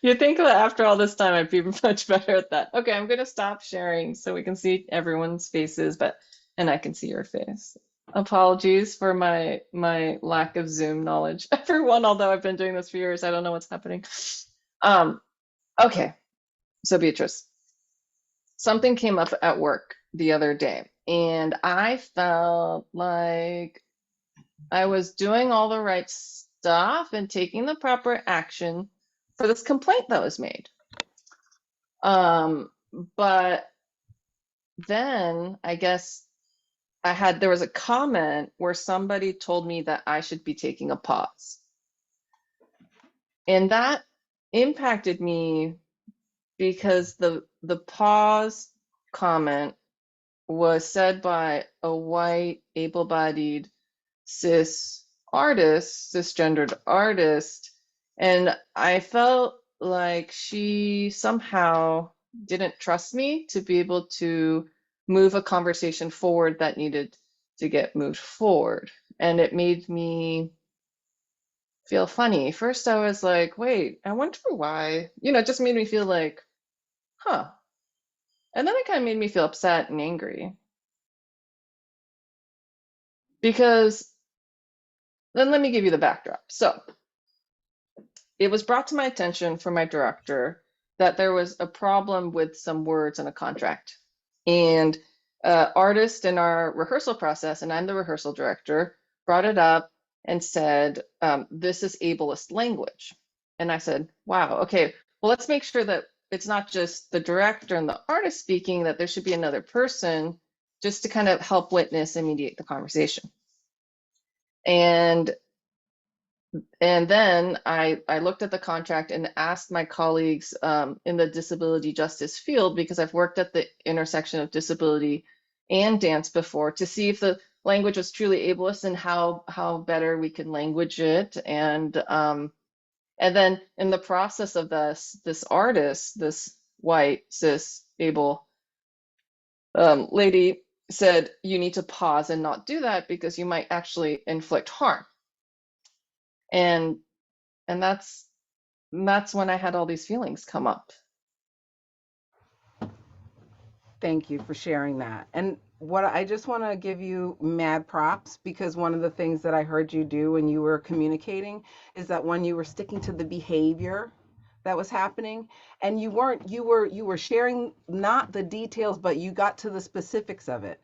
You think that after all this time I'd be much better at that. Okay, I'm gonna stop sharing so we can see everyone's faces, and I can see your face. Apologies for my lack of Zoom knowledge. Everyone, although I've been doing this for years, I don't know what's happening. Okay, so Beatrice, something came up at work the other day, and I felt like I was doing all the right stuff and taking the proper action for this complaint that was made. But then I guess there was a comment where somebody told me that I should be taking a pause. And that impacted me because the pause comment was said by a white, able-bodied, cisgendered artist, and I felt like she somehow didn't trust me to be able to move a conversation forward that needed to get moved forward. And it made me feel funny. First, I was like, wait, I wonder why. It just made me feel like, huh. And then it kind of made me feel upset and angry. Because then let me give you the backdrop. So it was brought to my attention from my director that there was a problem with some words in a contract. And artist in our rehearsal process, and I'm the rehearsal director, brought it up and said, this is ableist language. And I said, wow, okay, well, let's make sure that it's not just the director and the artist speaking, that there should be another person just to kind of help witness and mediate the conversation. And then I looked at the contract and asked my colleagues in the disability justice field, because I've worked at the intersection of disability and dance before, to see if the language was truly ableist and how better we can language it. And then in the process of this artist, this white, cis, able lady said, you need to pause and not do that because you might actually inflict harm. And that's when I had all these feelings come up. Thank you for sharing that. And I just want to give you mad props, because one of the things that I heard you do when you were communicating is that when you were sticking to the behavior that was happening, and you were sharing not the details, but you got to the specifics of it.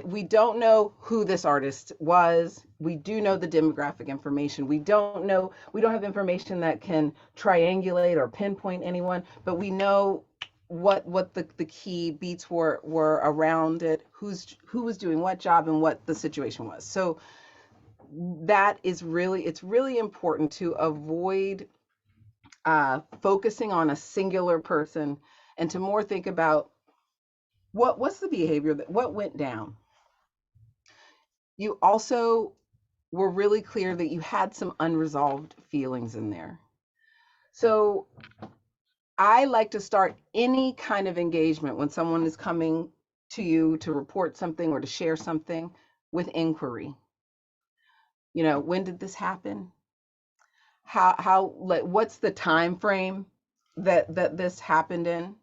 We don't know who this artist was. We do know the demographic information. We don't have information that can triangulate or pinpoint anyone, but we know what the key beats were around it, who was doing what job and what the situation was. So that is it's really important to avoid focusing on a singular person and to more think about what's the behavior, what went down. You also were really clear that you had some unresolved feelings in there. So I like to start any kind of engagement when someone is coming to you to report something or to share something with inquiry. You know, when did this happen? What's the time frame that this happened in?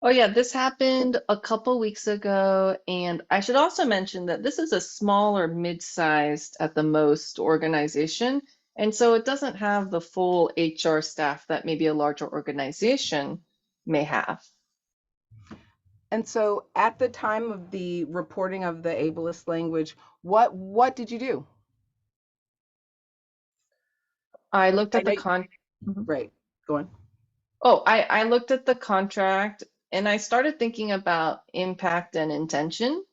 Oh yeah, this happened a couple weeks ago, and I should also mention that this is a small or mid-sized at the most organization, and so it doesn't have the full HR staff that maybe a larger organization may have. And so at the time of the reporting of the ableist language, what did you do? I looked at the Right, go on. Oh, I looked at the contract and I started thinking about impact and intention,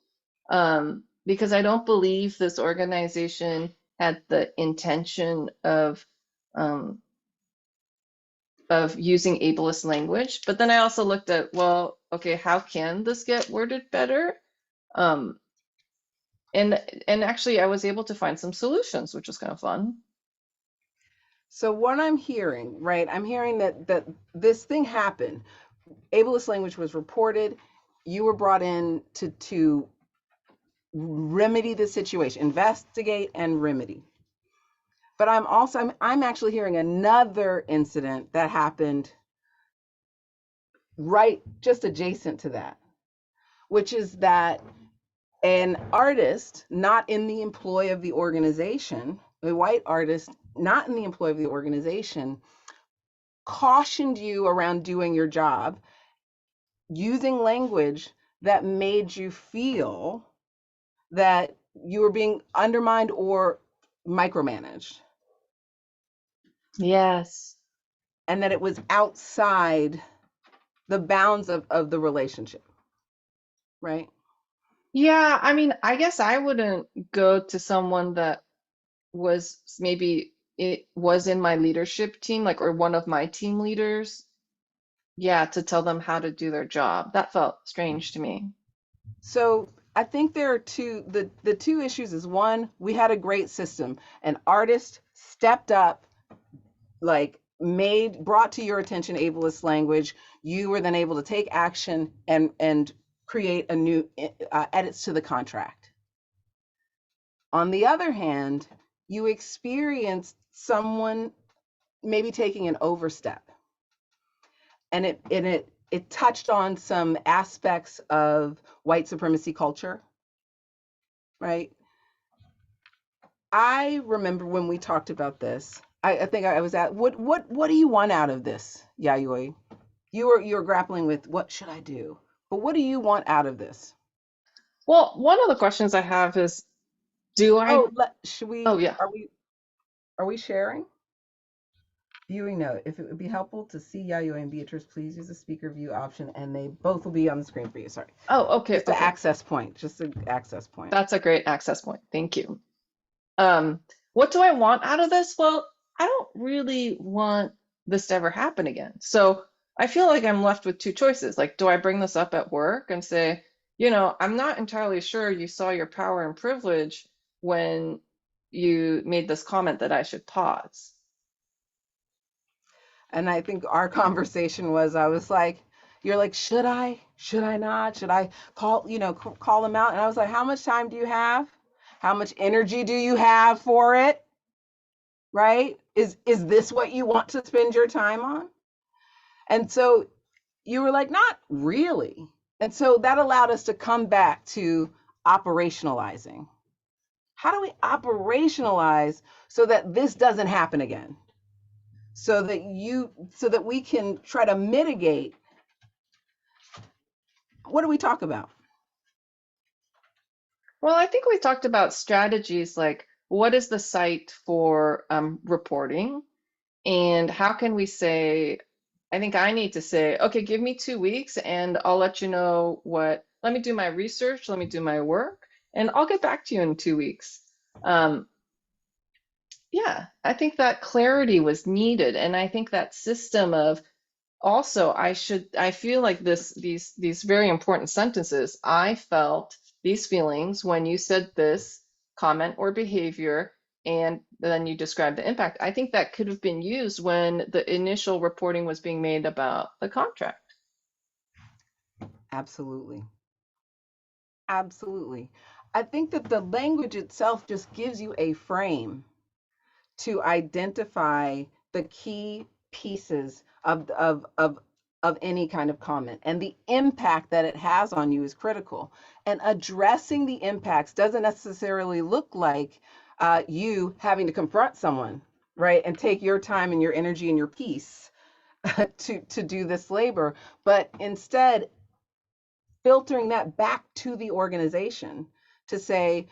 because I don't believe this organization had the intention of using ableist language. But then I also looked at, well, okay, how can this get worded better? And actually I was able to find some solutions, which was kind of fun. So what I'm hearing, right? I'm hearing that this thing happened. Ableist language was reported. You were brought in to remedy the situation, investigate and remedy. But I'm actually hearing another incident that happened right just adjacent to that, which is that an artist not in the employ of the organization, a white artist not in the employ of the organization, cautioned you around doing your job using language that made you feel that you were being undermined or micromanaged. Yes. And that it was outside the bounds of the relationship, right? Yeah, I mean, I guess I wouldn't go to someone that was maybe it was in my leadership team, like, or one of my team leaders, yeah, to tell them how to do their job. That felt strange to me. So I think there are the two issues is, one, we had a great system. An artist stepped up, like brought to your attention ableist language. You were then able to take action and create a new edits to the contract. On the other hand, you experienced someone maybe taking an overstep, and it touched on some aspects of white supremacy culture, right? I remember when we talked about this, I think I was at, what do you want out of this, Yayoi? You're grappling with, what should I do? But what do you want out of this? Well, one of the questions I have is, should we, oh yeah. Are we sharing? Viewing note, if it would be helpful to see Yayoi and Beatrice, please use the speaker view option and they both will be on the screen for you. Sorry. Oh, okay. Just an access point, just an access point. That's a great access point. Thank you. What do I want out of this? Well, I don't really want this to ever happen again. So I feel like I'm left with two choices. Like, do I bring this up at work and say, you know, I'm not entirely sure you saw your power and privilege when you made this comment that I should pause. And I think our conversation was, I was like, you're like, should I not? Should I call them out? And I was like, how much time do you have? How much energy do you have for it? Right? Is this what you want to spend your time on? And so you were like, not really. And so that allowed us to come back to operationalizing. How do we operationalize so that this doesn't happen again? so that we can try to mitigate. What do we talk about? Well, I think we talked about strategies like what is the site for reporting, and how can we say, I think I need to say, okay, give me 2 weeks and I'll let you know let me do my research, let me do my work, and I'll get back to you in 2 weeks. Yeah, I think that clarity was needed. And I think that system of also, I feel like these very important sentences, I felt these feelings when you said this comment or behavior, and then you described the impact. I think that could have been used when the initial reporting was being made about the contract. Absolutely. Absolutely. I think that the language itself just gives you a frame to identify the key pieces of any kind of comment, and the impact that it has on you is critical. And addressing the impacts doesn't necessarily look like you having to confront someone, right, and take your time and your energy and your peace to do this labor, but instead filtering that back to the organization to say,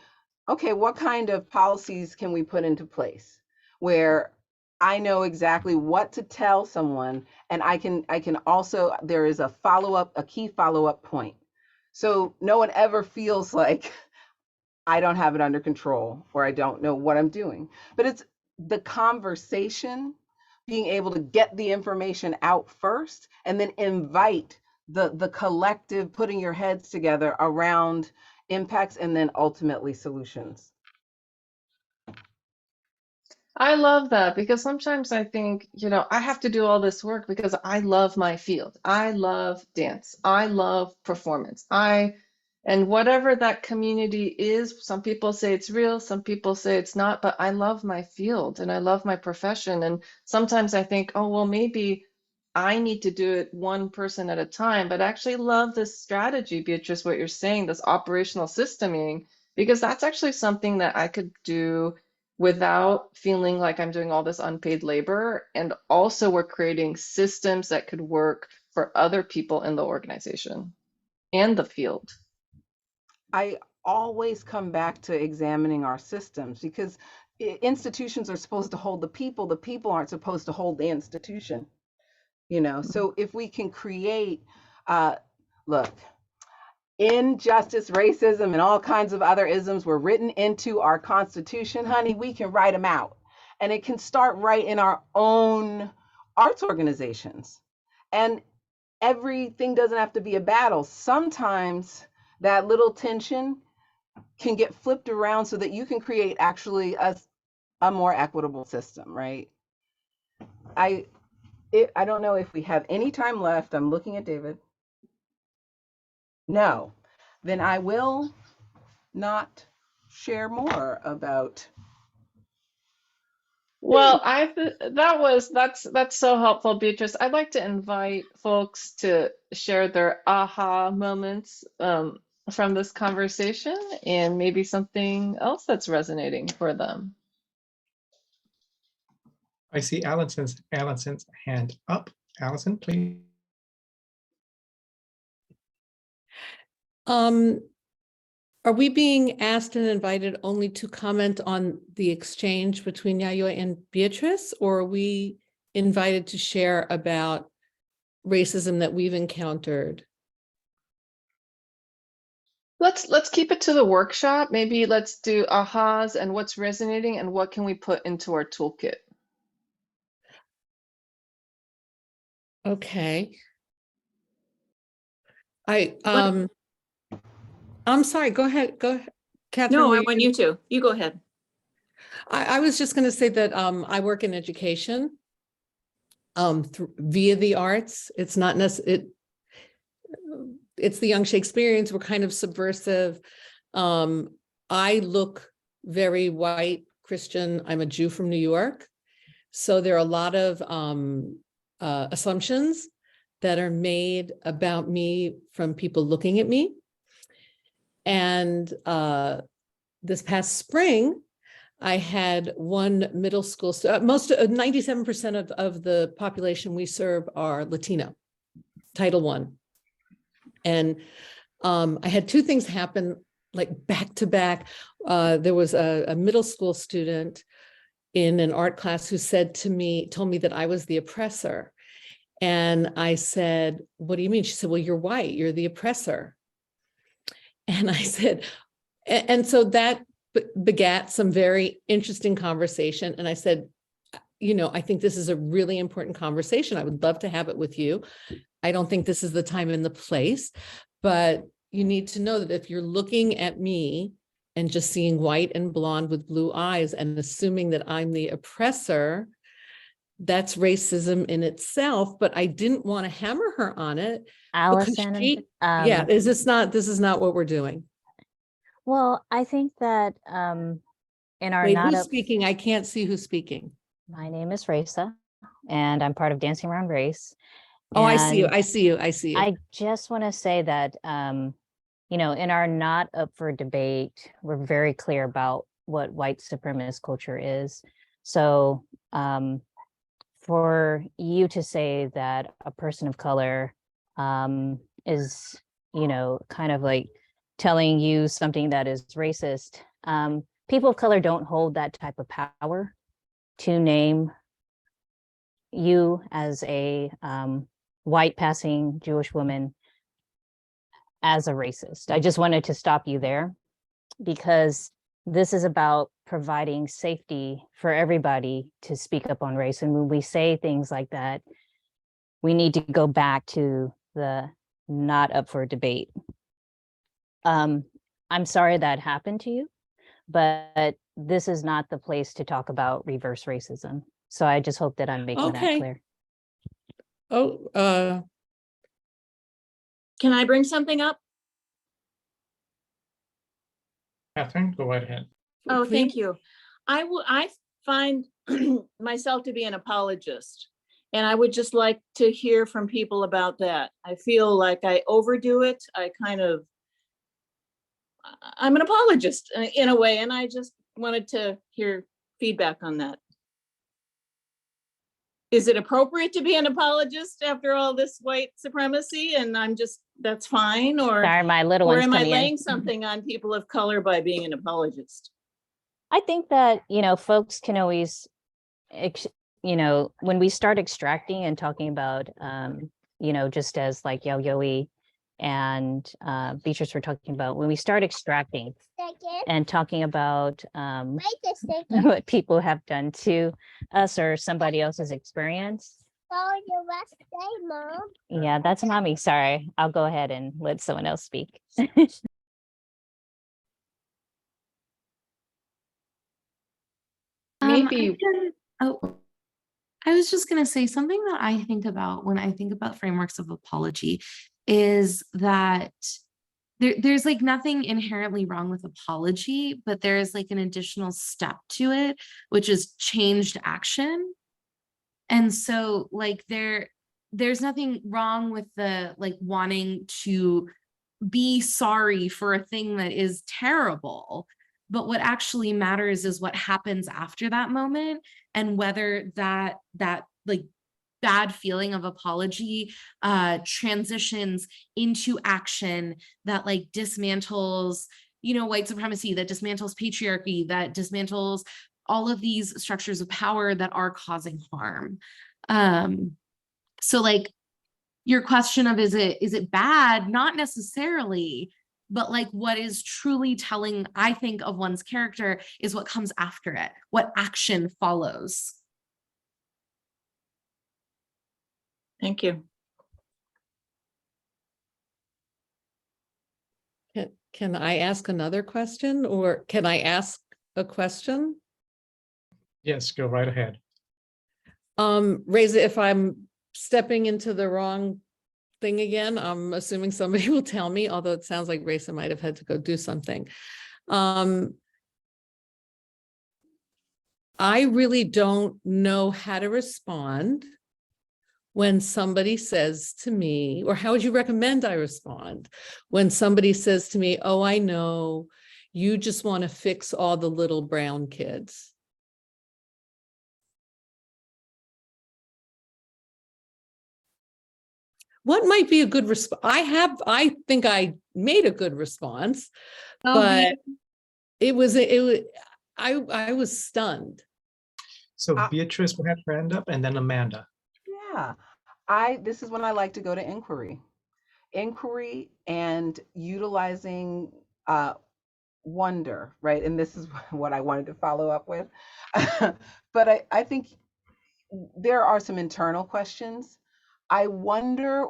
okay, what kind of policies can we put into place where I know exactly what to tell someone, and I can also, there is a key follow-up point. So no one ever feels like I don't have it under control or I don't know what I'm doing. But it's the conversation, being able to get the information out first and then invite the collective putting your heads together around impacts and then ultimately solutions. I love that, because sometimes I think, I have to do all this work because I love my field. I love dance. I love performance. And whatever that community is, some people say it's real, some people say it's not, but I love my field and I love my profession. And sometimes I think, oh, well, maybe I need to do it one person at a time, but I actually love this strategy, Beatrice, what you're saying, this operational systeming, because that's actually something that I could do without feeling like I'm doing all this unpaid labor. And also we're creating systems that could work for other people in the organization and the field. I always come back to examining our systems, because institutions are supposed to hold the people aren't supposed to hold the institution. So if we can create, look, injustice, racism, and all kinds of other isms were written into our Constitution, honey, we can write them out. And it can start right in our own arts organizations. And everything doesn't have to be a battle. Sometimes that little tension can get flipped around so that you can create actually a more equitable system, right? I don't know if we have any time left. I'm looking at David. No, then I will not share more about. Well, that's so helpful, Beatrice. I'd like to invite folks to share their aha moments from this conversation, and maybe something else that's resonating for them. I see Allison's hand up. Allison, please. Are we being asked and invited only to comment on the exchange between Yayoi and Beatrice, or are we invited to share about racism that we've encountered? Let's keep it to the workshop. Maybe let's do ahas and what's resonating and what can we put into our toolkit. Okay. I'm sorry, go ahead, Catherine. No, I want you to. You go ahead. I was just going to say that I work in education via the arts. It's not necessarily, it's the Young Shakespeareans. We're kind of subversive. I look very white, Christian. I'm a Jew from New York. So there are a lot of assumptions that are made about me from people looking at me. And this past spring, I had one middle school, most 97% of the population we serve are Latino, Title I. And I had two things happen like back to back. There was a middle school student in an art class who told me that I was the oppressor. And I said, what do you mean? She said, well, you're white, you're the oppressor. And I said, and so that begat some very interesting conversation. And I said, you know, I think this is a really important conversation. I would love to have it with you. I don't think this is the time and the place, but you need to know that if you're looking at me and just seeing white and blonde with blue eyes and assuming that I'm the oppressor, that's racism in itself. But I didn't want to hammer her on it. Allison, This is not what we're doing. Well, I think that in our Wait, not who's up, speaking? I can't see who's speaking. my name is Raisa, and I'm part of Dancing Around Race. Oh, I see you. And I see you. I see you. I just want to say that, you know, in our not up for debate, we're very clear about what white supremacist culture is. So for you to say that a person of color is, you know, kind of like telling you something that is racist, people of color don't hold that type of power to name you as a white passing Jewish woman as a racist. I just wanted to stop you there because this is about providing safety for everybody to speak up on race. And when we say things like that, we need to go back to the not up for debate. I'm sorry that happened to you, but this is not the place to talk about reverse racism. So I just hope that I'm making that clear. Oh, Can I bring something up? Catherine, go right ahead. Oh, please. thank you. I find myself to be an apologist, and I would just like to hear from people about that. I feel like I overdo it. I'm an apologist in a way, and I just wanted to hear feedback on that. Is it appropriate to be an apologist after all this white supremacy? And that's fine, or Sorry, my little one's am I coming laying in. something on people of color by being an apologist? I think that, you know, folks can always, you know, when we start extracting and talking about, you know, just as like Yo-Yo-y and Beatrice were talking about, when we start extracting and talking about what people have done to us or somebody else's experience. Mom. Yeah, that's mommy. Sorry, I'll go ahead and let someone else speak. Maybe. I was just going to say something that I think about when I think about frameworks of apology is that there's like nothing inherently wrong with apology, but there is like an additional step to it, which is changed action. And so like there's nothing wrong with the like wanting to be sorry for a thing that is terrible. But what actually matters is what happens after that moment and whether that like bad feeling of apology transitions into action that like dismantles, you know, white supremacy, that dismantles patriarchy, that dismantles all of these structures of power that are causing harm. So like your question of is it bad? Not necessarily, but like what is truly telling, I think, of one's character is what comes after it, what action follows. Thank you. Can I ask another question, or can I ask a question? Yes, go right ahead. Reza, if I'm stepping into the wrong thing again, I'm assuming somebody will tell me, although it sounds like Reza might have had to go do something. I really don't know how to respond when somebody says to me, or how would you recommend I respond when somebody says to me, oh, I know You just want to fix all the little brown kids. What might be a good response? I think I made a good response, but it was, I was stunned. So Beatrice will have her hand up, and then Amanda. Yeah, this is when I like to go to inquiry. Inquiry and utilizing wonder, right? And this is what I wanted to follow up with. But I think there are some internal questions. I wonder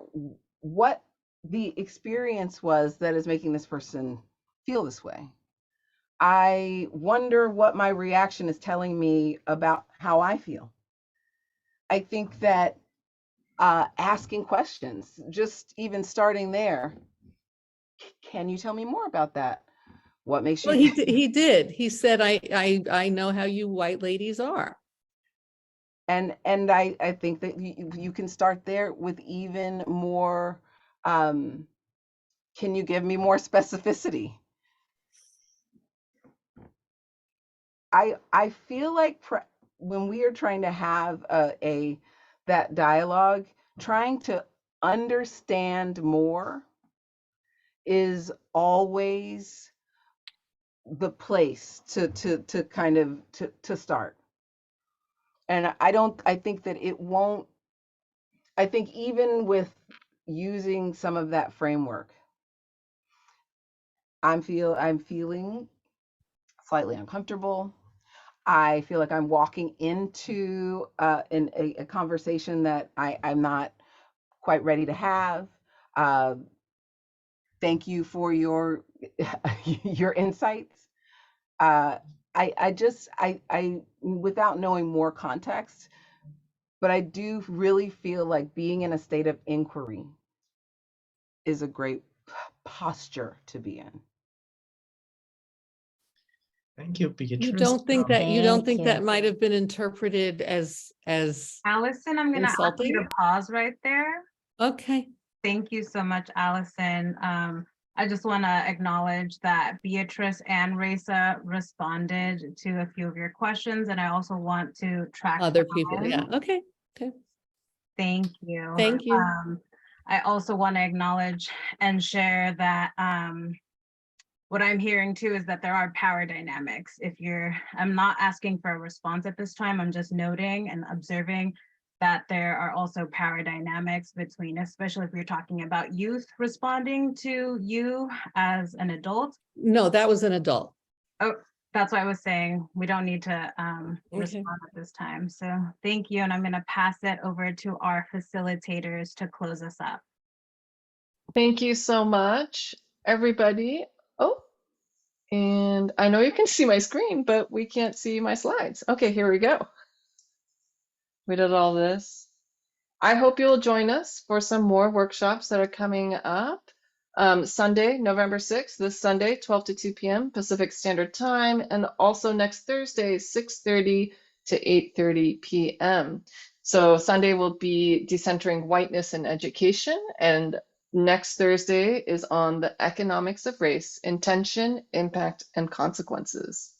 what the experience was that is making this person feel this way. I wonder what my reaction is telling me about how I feel. I think that asking questions, just even starting there, can you tell me more about that? What makes you? Well, he did. He said, I know how you white ladies are. And I think that you can start there with even more. Can you give me more specificity? I feel like when we are trying to have that dialogue, trying to understand more is always the place to kind of to start. And I think that it won't, I think even with using some of that framework, I'm feeling slightly uncomfortable. I feel like I'm walking into a conversation that I'm not quite ready to have. Thank you for your insights. I without knowing more context, but I do really feel like being in a state of inquiry is a great posture to be in. Thank you, Beatrice. You don't think that you. might have been interpreted as Allison, I'm gonna ask you insulting? to pause right there. Okay. Thank you so much, Allison. I just want to acknowledge that Beatrice and Raisa responded to a few of your questions, and I also want to track Other people, yeah. down. Okay. Thank you. Thank you. I also want to acknowledge and share that what I'm hearing too is that there are power dynamics. I'm not asking for a response at this time. I'm just noting and observing that there are also power dynamics between, especially if you're talking about youth responding to you as an adult. No, that was an adult. Oh, that's what I was saying. We don't need to respond at this time. So thank you. And I'm going to pass it over to our facilitators to close us up. Thank you so much, everybody. Oh, and I know you can see my screen, but we can't see my slides. Okay, here we go. We did all this. I hope you'll join us for some more workshops that are coming up. Sunday, November 6th, this Sunday, 12 to 2 p.m. Pacific Standard Time, and also next Thursday, 6:30 to 8:30 p.m. So Sunday will be decentering whiteness in education, and next Thursday is on the economics of race, intention, impact, and consequences.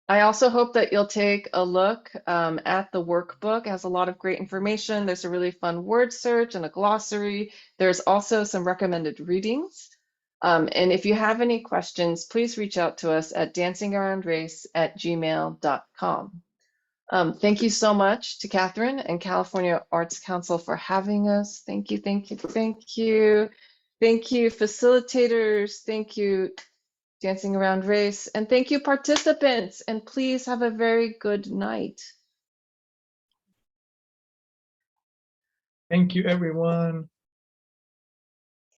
I also hope that you'll take a look at the workbook. It has a lot of great information. There's a really fun word search and a glossary. There's also some recommended readings. And if you have any questions, please reach out to us at dancingaroundrace@gmail.com. Thank you so much to Catherine and California Arts Council for having us. Thank you, thank you, thank you. Thank you, facilitators. Thank you, Dancing Around Race. And thank you, participants. And please have a very good night. Thank you, everyone.